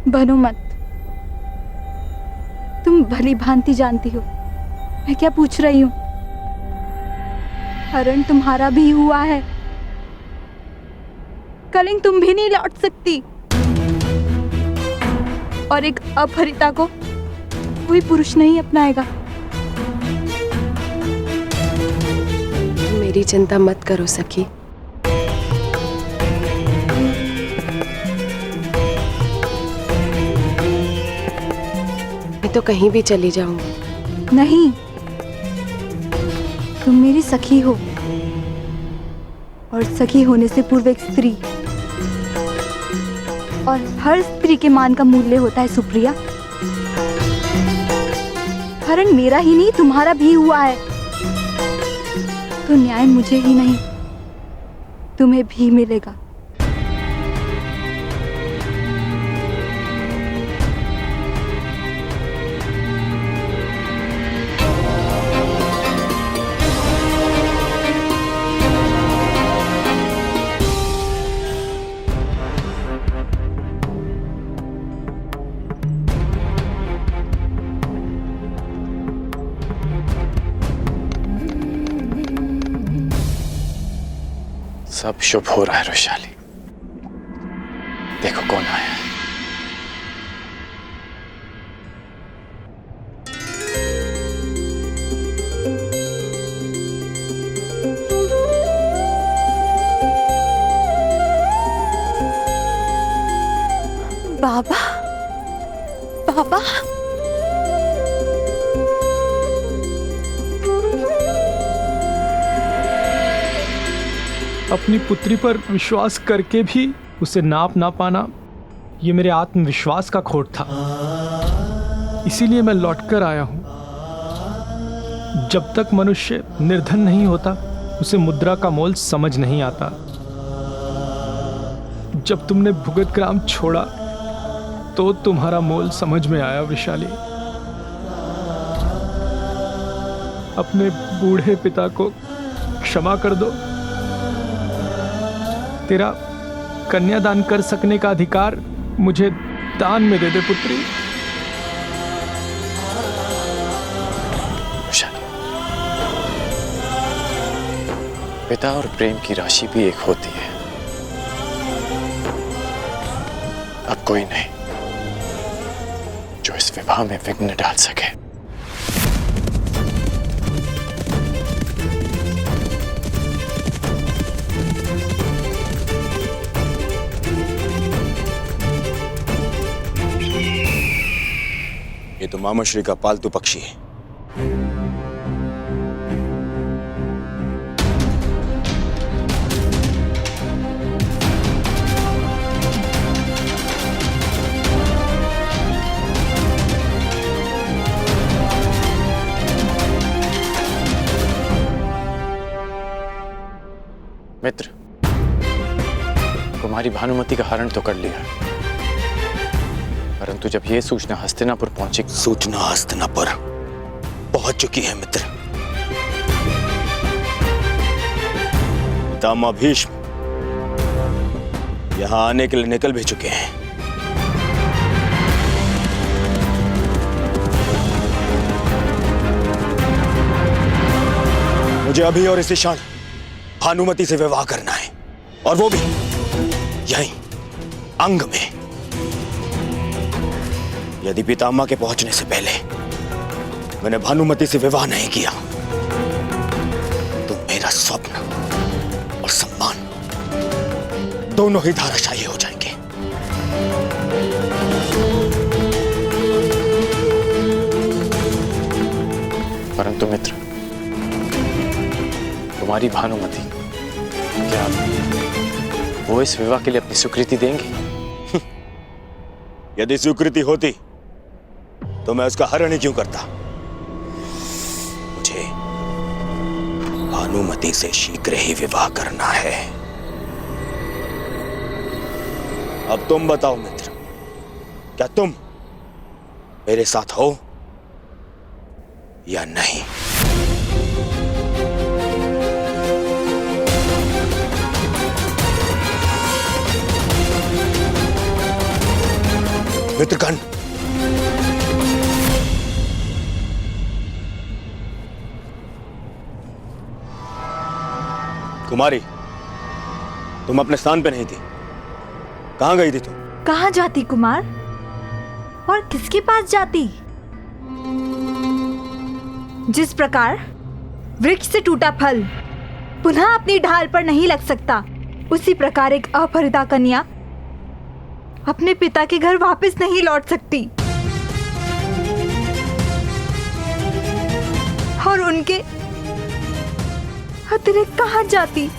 बनो मत, तुम भली भांति जानती हो मैं क्या पूछ रही हूँ। हरण तुम्हारा भी हुआ है, कलिंग तुम भी नहीं लौट सकती, और एक अपहरिता को कोई पुरुष नहीं अपनाएगा। मेरी चिंता मत करो सखी। मैं तो कहीं भी चली जाऊंगी। नहीं, तुम मेरी सखी हो, और सखी होने से पूर्व एक स्त्री, और हर स्त्री के मान का मूल्य होता है सुप्रिया। हरण मेरा ही नहीं तुम्हारा भी हुआ है, तो न्याय मुझे ही नहीं तुम्हें भी मिलेगा। सब शुभ हो रहा है वैशाली। देखो कौन आया है। बाबा, बाबा, अपनी पुत्री पर विश्वास करके भी उसे नाप ना पाना, ये मेरे आत्मविश्वास का खोट था। इसीलिए मैं लौटकर आया हूं। जब तक मनुष्य निर्धन नहीं होता, उसे मुद्रा का मोल समझ नहीं आता। जब तुमने भुगत ग्राम छोड़ा, तो तुम्हारा मोल समझ में आया वैशाली। अपने बूढ़े पिता को क्षमा कर दो। तेरा कन्यादान कर सकने का अधिकार मुझे दान में दे दे पुत्री। पिता और प्रेम की राशि भी एक होती है। अब कोई नहीं जो इस विवाह में विघ्न डाल सके। ये तो मामाश्री का पालतू पक्षी है। मित्र, कुमारी भानुमति का हरण तो कर लिया, परंतु जब यह सूचना हस्तिनापुर पहुंची। सूचना हस्तिनापुर पहुंच चुकी है मित्र। पितामह भीष्म यहां आने के लिए निकल भी चुके हैं। मुझे अभी और इसी क्षण भानुमति से विवाह करना है, और वो भी यहीं अंग में। यदि पितामह के पहुंचने से पहले मैंने भानुमति से विवाह नहीं किया तो मेरा स्वप्न और सम्मान दोनों ही धाराशायी हो जाएंगे। परंतु मित्र, तुम्हारी भानुमति, क्या वो इस विवाह के लिए अपनी स्वीकृति देंगी? यदि स्वीकृति होती तो मैं उसका हरण ही क्यों करता? मुझे भानुमति से शीघ्र ही विवाह करना है। अब तुम बताओ मित्र, क्या तुम मेरे साथ हो या नहीं? मित्रगण, कुमारी, तुम अपने स्थान पे नहीं थी। कहां गई थी तुम? कहां जाती कुमार, और किसके पास जाती? जिस प्रकार वृक्ष से टूटा फल पुनः अपनी ढाल पर नहीं लग सकता, उसी प्रकार एक अपहृता कन्या अपने पिता के घर वापस नहीं लौट सकती। और उनके अतिरिक्त कहां जाती?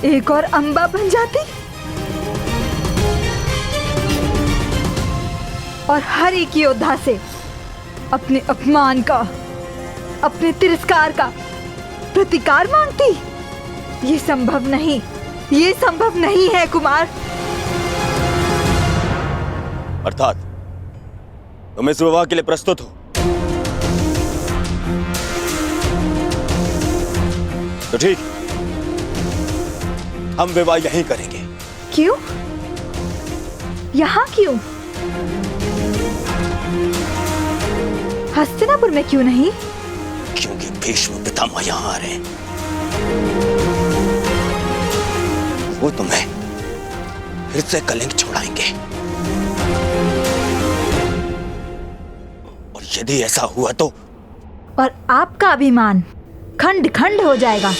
एक और अंबा बन जाती और हर एक योद्धा से अपने अपमान का, अपने तिरस्कार का प्रतिकार मांगती। ये संभव नहीं, ये संभव नहीं है कुमार। अर्थात तुम इस विवाह के लिए प्रस्तुत हो? तो ठीक, हम विवाह यहीं करेंगे। क्यों? यहाँ क्यों? हस्तिनापुर में क्यों नहीं? क्योंकि भीष्म पितामह यहाँ आ रहे हैं। वो तुम्हें फिर से कलिंग छोड़ाएंगे, और यदि ऐसा हुआ तो और आपका अभिमान खंड खंड हो जाएगा।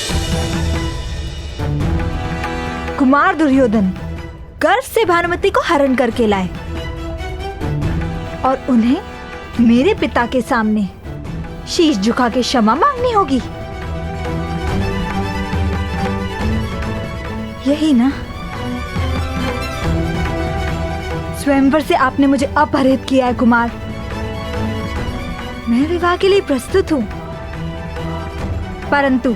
कुमार दुर्योधन गर्व से भानुमति को हरण करके लाए और उन्हें मेरे पिता के सामने शीश झुका के क्षमा मांगनी होगी। यही ना? स्वयंवर से आपने मुझे अपहरित किया है कुमार। मैं विवाह के लिए प्रस्तुत हूँ, परंतु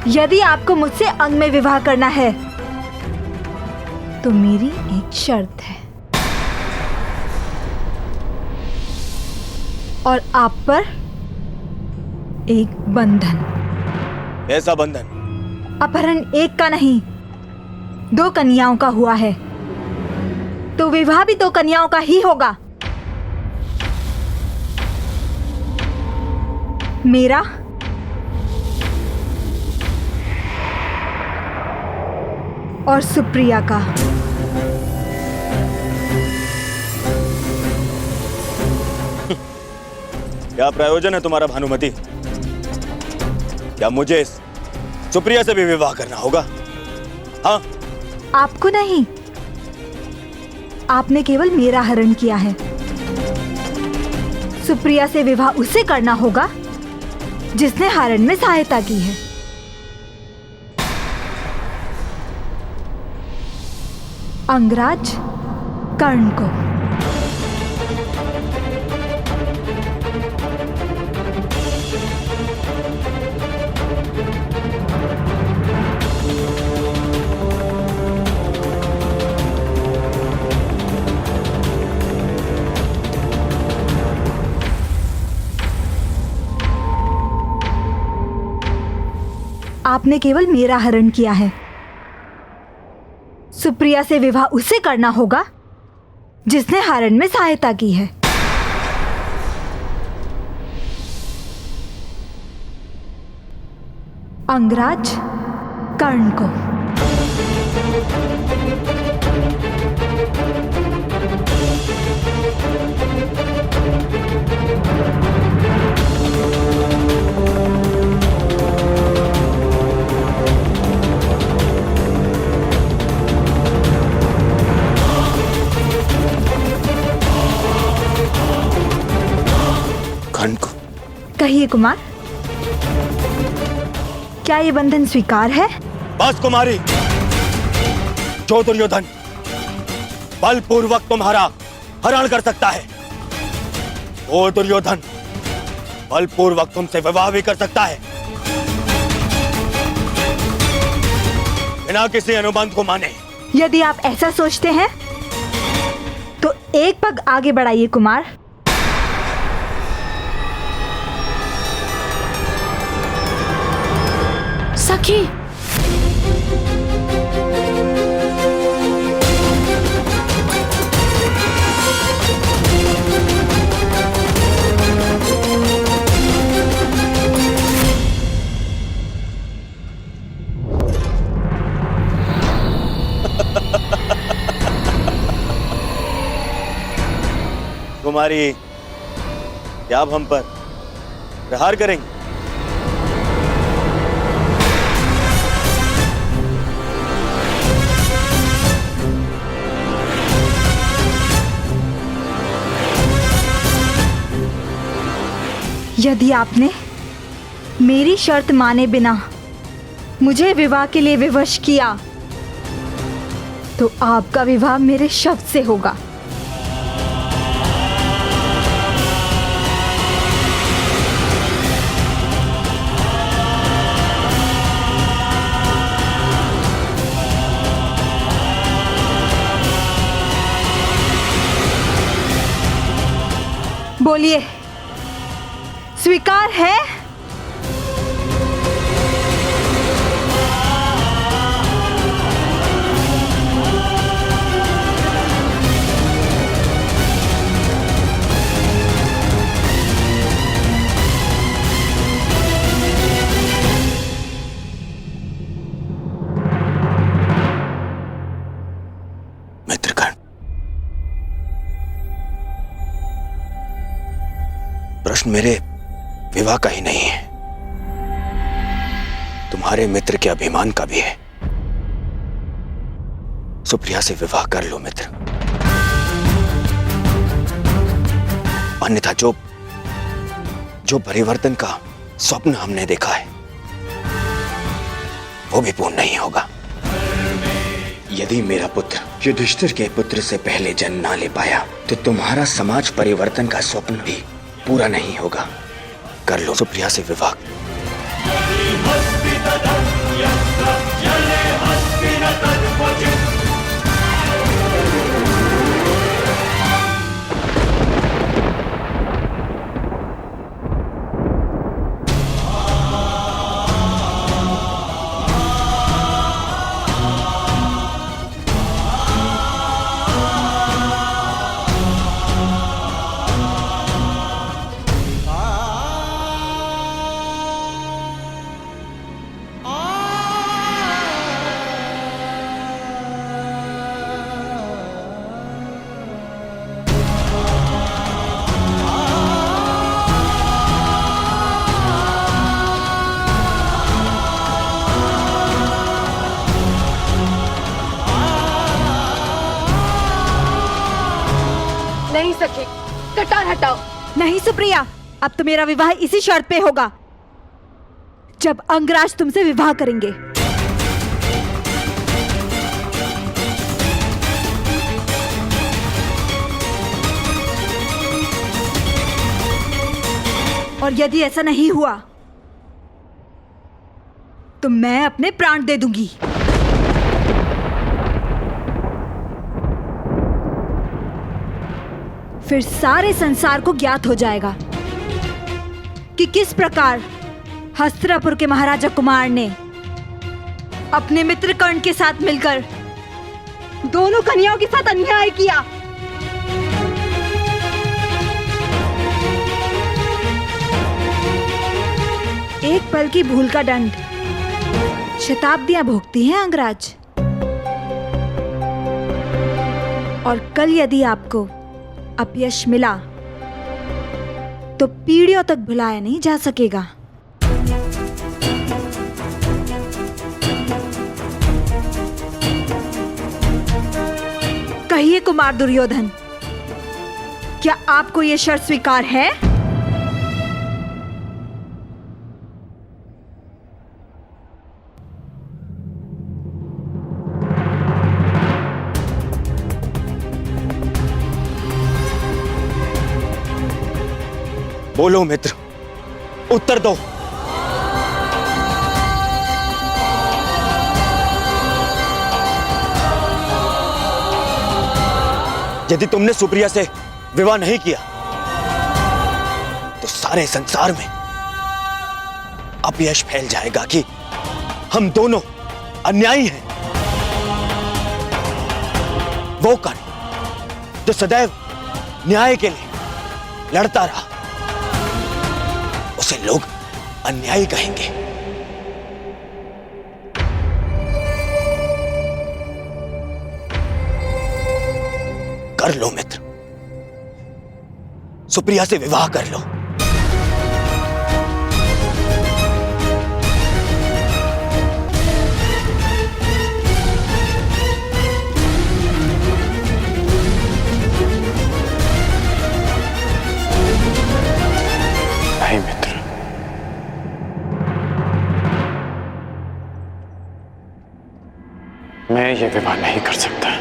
यदि आपको मुझसे अंग में विवाह करना है तो मेरी एक शर्त है, और आप पर एक बंधन। ऐसा बंधन? अपहरण एक का नहीं, 2 कन्याओं का हुआ है, तो विवाह भी 2 कन्याओं का ही होगा। मेरा और सुप्रिया का। क्या प्रयोजन है तुम्हारा भानुमति? क्या मुझे सुप्रिया से भी विवाह करना होगा? हाँ? आपको नहीं, आपने केवल मेरा हरण किया है। सुप्रिया से विवाह उसे करना होगा जिसने हरण में सहायता की है। अंगराज कर्ण को। आपने केवल मेरा हरण किया है, सुप्रिया से विवाह उसे करना होगा जिसने हरण में सहायता की है। अंगराज कर्ण को। कर्ण को। कहिए कुमार, क्या ये बंधन स्वीकार है? बस कुमारी, जो दुर्योधन बलपूर्वक तुम्हारा हरण कर सकता है, वो दुर्योधन बलपूर्वक तुमसे विवाह भी कर सकता है, बिना किसी अनुबंध को माने। यदि आप ऐसा सोचते हैं तो एक पग आगे बढ़ाइए कुमार। सखी, कुमारी, क्या आप हम पर प्रहार करेंगे? यदि आपने मेरी शर्त माने बिना मुझे विवाह के लिए विवश किया तो आपका विवाह मेरे शब्द से होगा। बोलिए, स्वीकार है? मित्रगण, प्रश्न मेरे विवाह का ही नहीं है, तुम्हारे मित्र के अभिमान का भी है। सुप्रिया से विवाह कर लो मित्र, अन्यथा जो परिवर्तन का स्वप्न हमने देखा है वो भी पूर्ण नहीं होगा। यदि मेरा पुत्र युधिष्ठिर के पुत्र से पहले जन्म ना ले पाया तो तुम्हारा समाज परिवर्तन का स्वप्न भी पूरा नहीं होगा। कर लो सुप्रिया से विवाह। नहीं सके, कटार हटाओ। नहीं सुप्रिया, अब तो मेरा विवाह इसी शर्त पे होगा, जब अंगराज तुमसे विवाह करेंगे। और यदि ऐसा नहीं हुआ तो मैं अपने प्राण दे दूंगी। फिर सारे संसार को ज्ञात हो जाएगा कि किस प्रकार हस्तिनापुर के महाराजा कुमार ने अपने मित्र कर्ण के साथ मिलकर दोनों कन्याओं के साथ अन्याय किया। एक पल की भूल का दंड शताब्दियां भोगती हैं अंगराज। और कल यदि आपको अपयश मिला तो पीढ़ियों तक भुलाया नहीं जा सकेगा। कहिए कुमार दुर्योधन, क्या आपको यह शर्त स्वीकार है? बोलो मित्र, उत्तर दो। यदि तुमने सुप्रिया से विवाह नहीं किया तो सारे संसार में अपयश फैल जाएगा कि हम दोनों अन्यायी हैं। वो कर्ण जो सदैव न्याय के लिए लड़ता रहा, उसे लोग अन्यायी कहेंगे। कर लो मित्र, सुप्रिया से विवाह कर लो। नहीं मित्र, मैं ये विवाह नहीं कर सकता।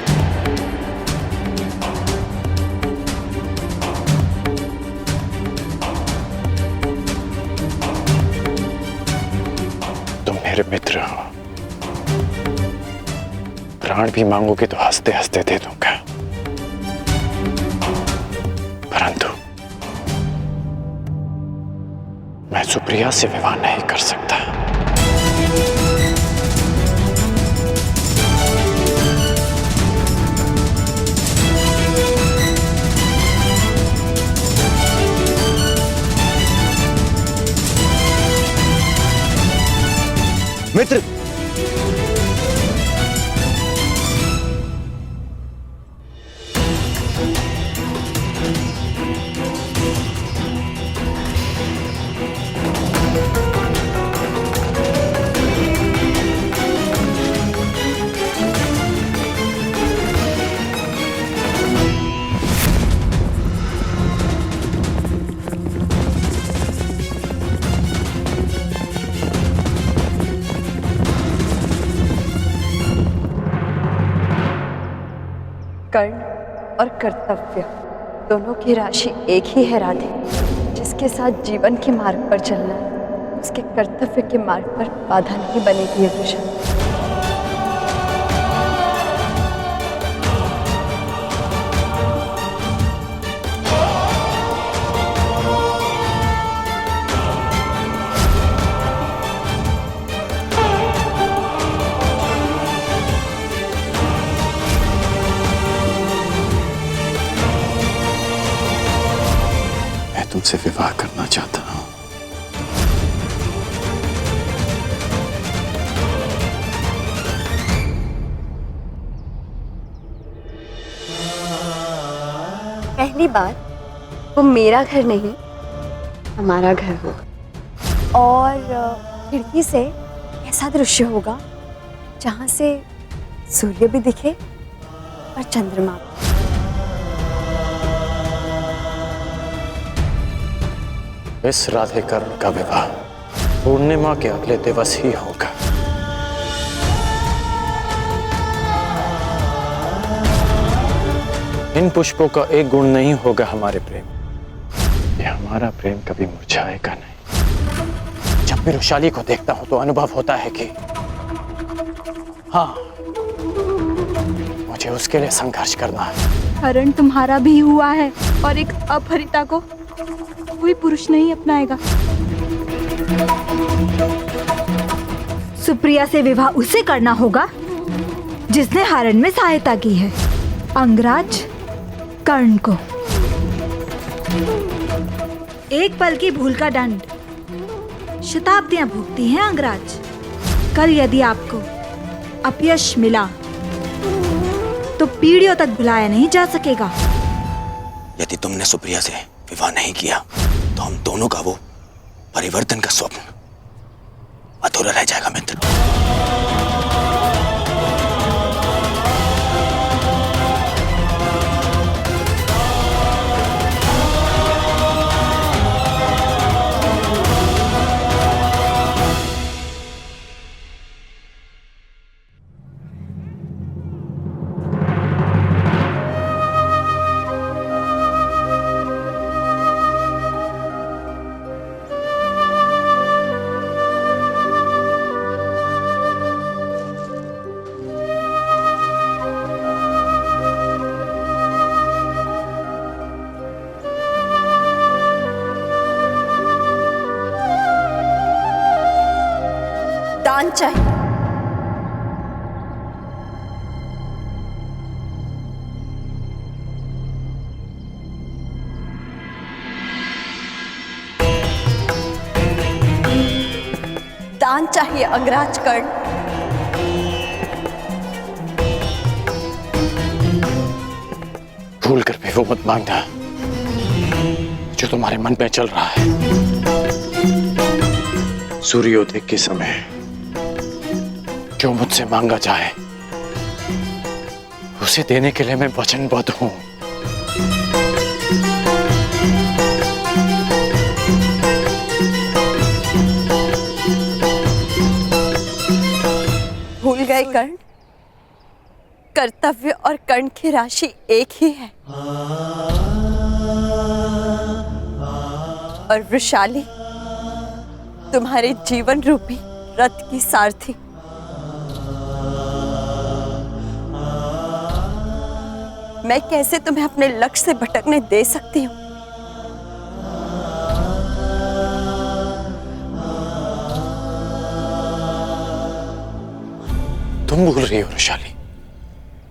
मेरे मित्र हो, प्राण भी मांगोगे तो हंसते हंसते दे दूंगा, परंतु मैं सुप्रिया से विवाह नहीं कर सकता। मित्र, कर्ण और कर्तव्य दोनों की राशि एक ही है राधे। जिसके साथ जीवन के मार्ग पर चलना है, उसके कर्तव्य के मार्ग पर बाधा नहीं बनेगी ये वृषभ। तुमसे विवाह करना चाहता हूं। पहली बात, वो मेरा घर नहीं हमारा घर होगा, और खिड़की से ऐसा दृश्य होगा जहां से सूर्य भी दिखे और चंद्रमा। इस राधे कर्ण का विवाह पूर्णिमा के अगले दिवस ही होगा। इन पुष्पों का एक गुण नहीं होगा हमारे प्रेम, ये हमारा प्रेम कभी मुरझाएगा नहीं। जब भी रुशाली को देखता हूं तो अनुभव होता है कि हाँ, मुझे उसके लिए संघर्ष करना है। हरण तुम्हारा भी हुआ है और एक अपहरिता को कोई पुरुष नहीं अपनाएगा। सुप्रिया से विवाह उसे करना होगा जिसने हरण में सहायता की है, अंगराज कर्ण को। एक पल की भूल का दंड शताब्दियां भुगती हैं अंगराज। कल यदि आपको अपयश मिला तो पीढ़ियों तक भुलाया नहीं जा सकेगा। यदि तुमने सुप्रिया से विवाह नहीं किया तो हम दोनों का वो परिवर्तन का स्वप्न अधूरा रह जाएगा मित्र। दान चाहिए। दान चाहिए अंगराज कर्ण। भूल कर भी वो मत मांगना जो तुम्हारे मन में चल रहा है। सूर्योदय के समय जो मुझसे मांगा जाए उसे देने के लिए मैं वचनबद्ध हूं। भूल गए कर्ण, कर्तव्य और कर्ण की राशि एक ही है। और वृषाली तुम्हारे जीवन रूपी रथ की सारथी। मैं कैसे तुम्हें अपने लक्ष्य से भटकने दे सकती हूँ? तुम भूल रही हो वृषाली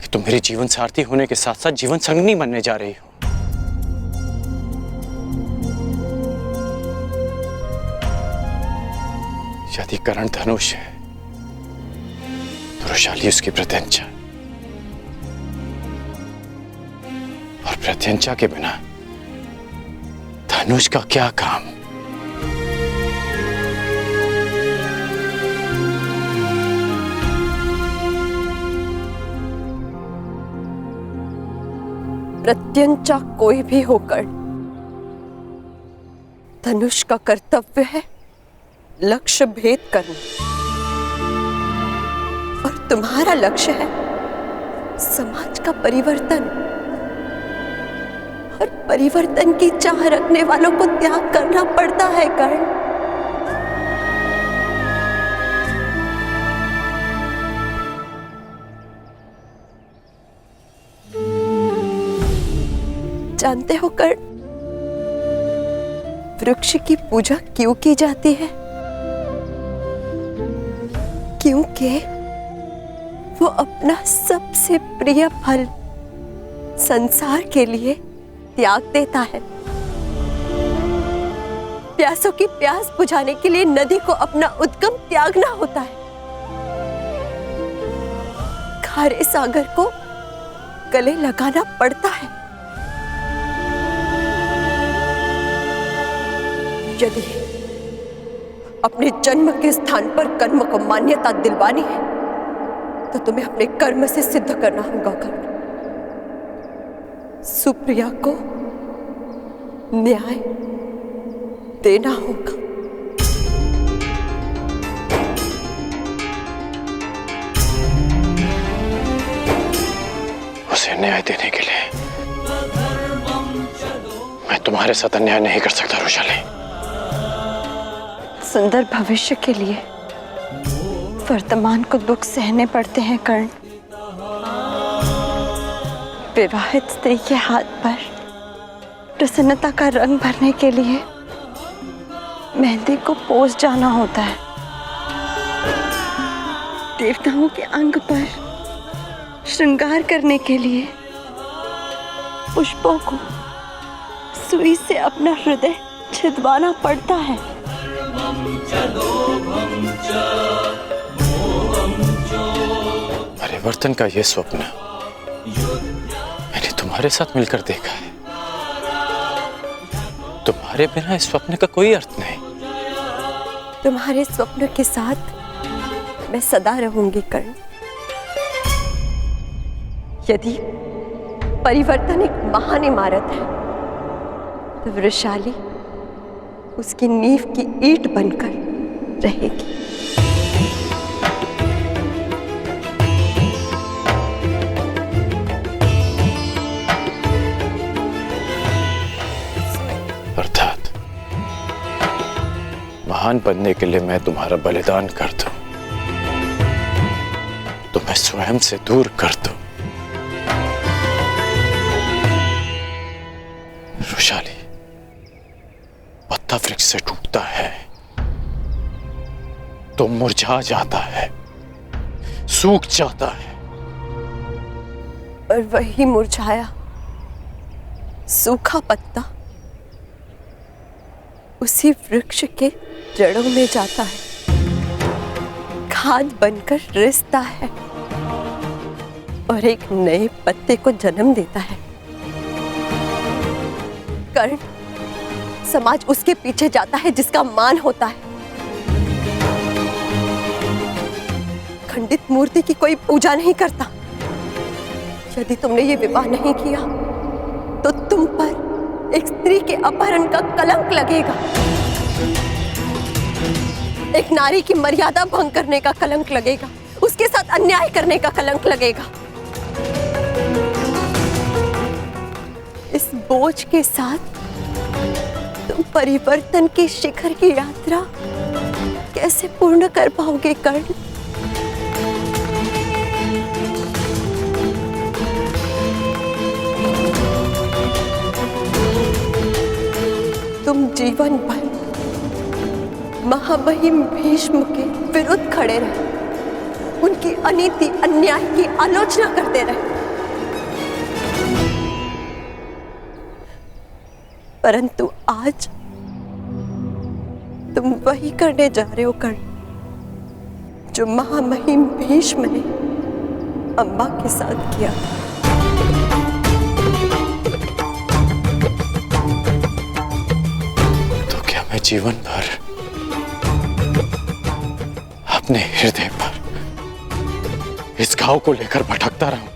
कि तुम मेरे जीवन सारथी होने के साथ साथ जीवन संगनी बनने जा रही हो। यदि कर्ण धनुष है तो वृषाली उसकी प्रत्यंचा, और प्रत्यंचा के बिना धनुष का क्या काम? प्रत्यंचा कोई भी होकर धनुष का कर्तव्य है लक्ष्य भेद करना, और तुम्हारा लक्ष्य है समाज का परिवर्तन। और परिवर्तन की चाह रखने वालों को त्याग करना पड़ता है कर्ण। जानते हो कर्ण, वृक्ष की पूजा क्यों की जाती है? क्योंकि वो अपना सबसे प्रिय फल संसार के लिए त्याग देता है। प्यासों की प्यास बुझाने के लिए नदी को अपना उद्गम त्यागना होता है। खारे सागर को गले लगाना पड़ता है। यदि अपने जन्म के स्थान पर कर्म को मान्यता दिलवानी है तो तुम्हें अपने कर्म से सिद्ध करना होगा कर्ण। सुप्रिया को न्याय देना होगा। उसे न्याय देने के लिए मैं तुम्हारे साथ अन्याय नहीं कर सकता वृषाली। सुंदर भविष्य के लिए वर्तमान को दुख सहने पड़ते हैं कर्ण। विवाहित स्त्री के हाथ पर प्रसन्नता का रंग भरने के लिए मेहंदी को पोंछ जाना होता है। देवताओं के अंग पर श्रृंगार करने के लिए पुष्पों को सुई से अपना हृदय छिदवाना पड़ता है। परिवर्तन का ये स्वप्न मैंने तुम्हारे साथ मिलकर देखा है। तुम्हारे बिना इस स्वप्न का कोई अर्थ नहीं। तुम्हारे स्वप्न के साथ मैं सदा रहूंगी कर्ण। यदि परिवर्तन एक महान इमारत है तो वृषाली उसकी नींव की ईंट बनकर रहेगी। अर्थात महान बनने के लिए मैं तुम्हारा बलिदान कर दूं, तो मैं स्वयं से दूर कर दूं। वृषाली, पत्ता वृक्ष से टूटता है तो मुरझा जाता है, सूख जाता है। और वही मुरझाया सूखा पत्ता उसी वृक्ष के जड़ों में जाता है, खाद बनकर रिसता है और एक नए पत्ते को जन्म देता है। कर्ण, समाज उसके पीछे जाता है जिसका मान होता है। खंडित मूर्ति की कोई पूजा नहीं करता। यदि तुमने ये विवाह नहीं किया तो तुम पर एक स्त्री के अपहरण का कलंक लगेगा, एक नारी की मर्यादा भंग करने का कलंक लगेगा, उसके साथ अन्याय करने का कलंक लगेगा। इस बोझ के साथ तुम परिवर्तन के शिखर की यात्रा कैसे पूर्ण कर पाओगे कर्ण? तुम जीवन भर महामहिम भीष्म के विरुद्ध खड़े रहे, उनकी अनीति अन्याय की आलोचना करते रहे, परंतु आज तुम वही करने जा रहे हो कर्ण जो महामहिम भीष्म ने अम्बा के साथ किया। मैं जीवन भर अपने हृदय पर इस घाव को लेकर भटकता रहूं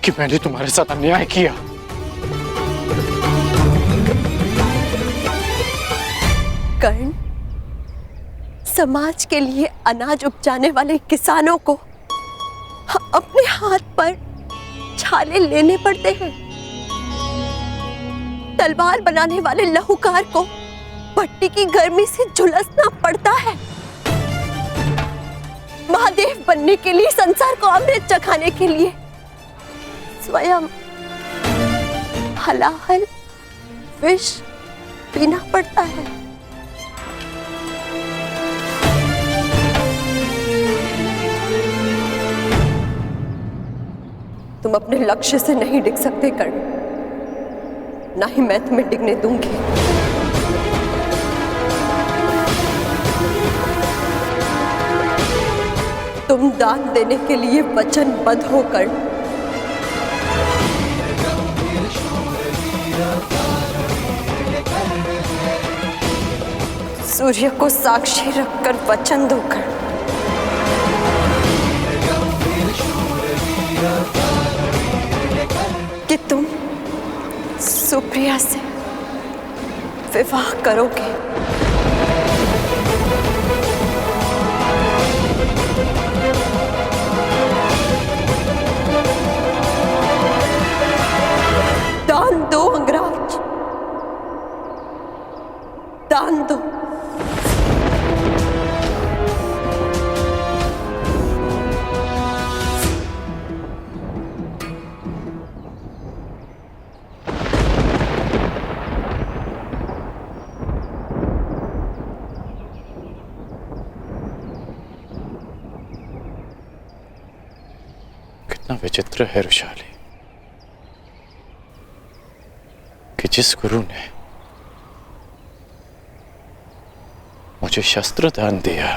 कि मैंने तुम्हारे साथ अन्याय किया। कर्ण, समाज के लिए अनाज उपजाने वाले किसानों को अपने हाथ पर छाले लेने पड़ते हैं। तलवार बनाने वाले लहूकार को भट्टी की गर्मी से झुलसना पड़ता है। महादेव बनने के लिए, संसार को अमृत चखाने के लिए स्वयं हलाहल विष पीना पड़ता है। तुम अपने लक्ष्य से नहीं डिग सकते कर्ण, ना ही मैं तुम्हें डिगने दूंगी। तुम दान देने के लिए वचनबद्ध होकर सूर्य को साक्षी रखकर वचन दोकर कि तुम सुप्रिया से विवाह करोगे। दान दो अंगराज, दान दो। कितना विचित्र है रुशाली कि जिस गुरु ने मुझे शस्त्र दान दिया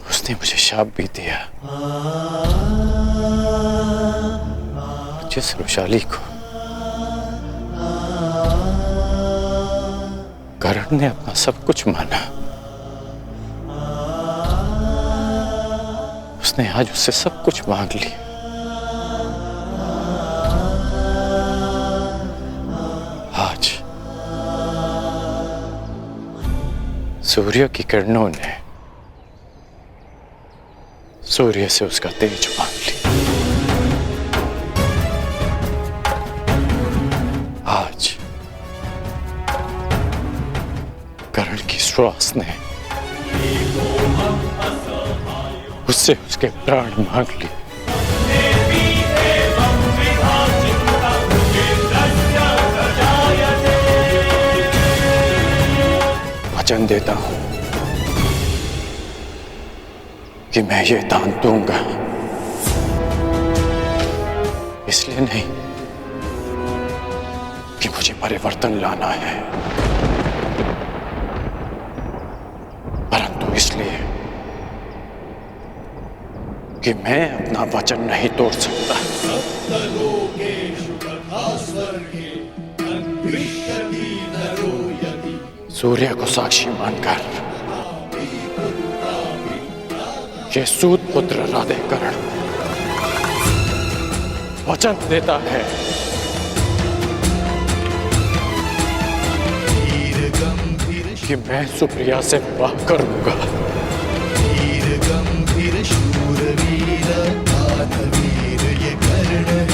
उसने मुझे शाप भी दिया। जिस रुशाली को करण ने अपना सब कुछ माना उसने आज उससे सब कुछ मांग लिया। आज सूर्य की किरणों ने सूर्य से उसका तेज मांग लिया। आज करण की श्वास ने उससे उसके प्राण मांग लिए। वचन देता हूं कि मैं ये दान दूंगा, इसलिए नहीं कि मुझे परिवर्तन लाना है, परंतु इसलिए कि मैं अपना वचन नहीं तोड़ सकता। सूर्य को साक्षी मानकर ये सूत पुत्र राधेकरण वचन देता है कि मैं सुप्रिया से विवाह करूंगा। वीर गंभीर शूरवीर दानवीर ये कर्ण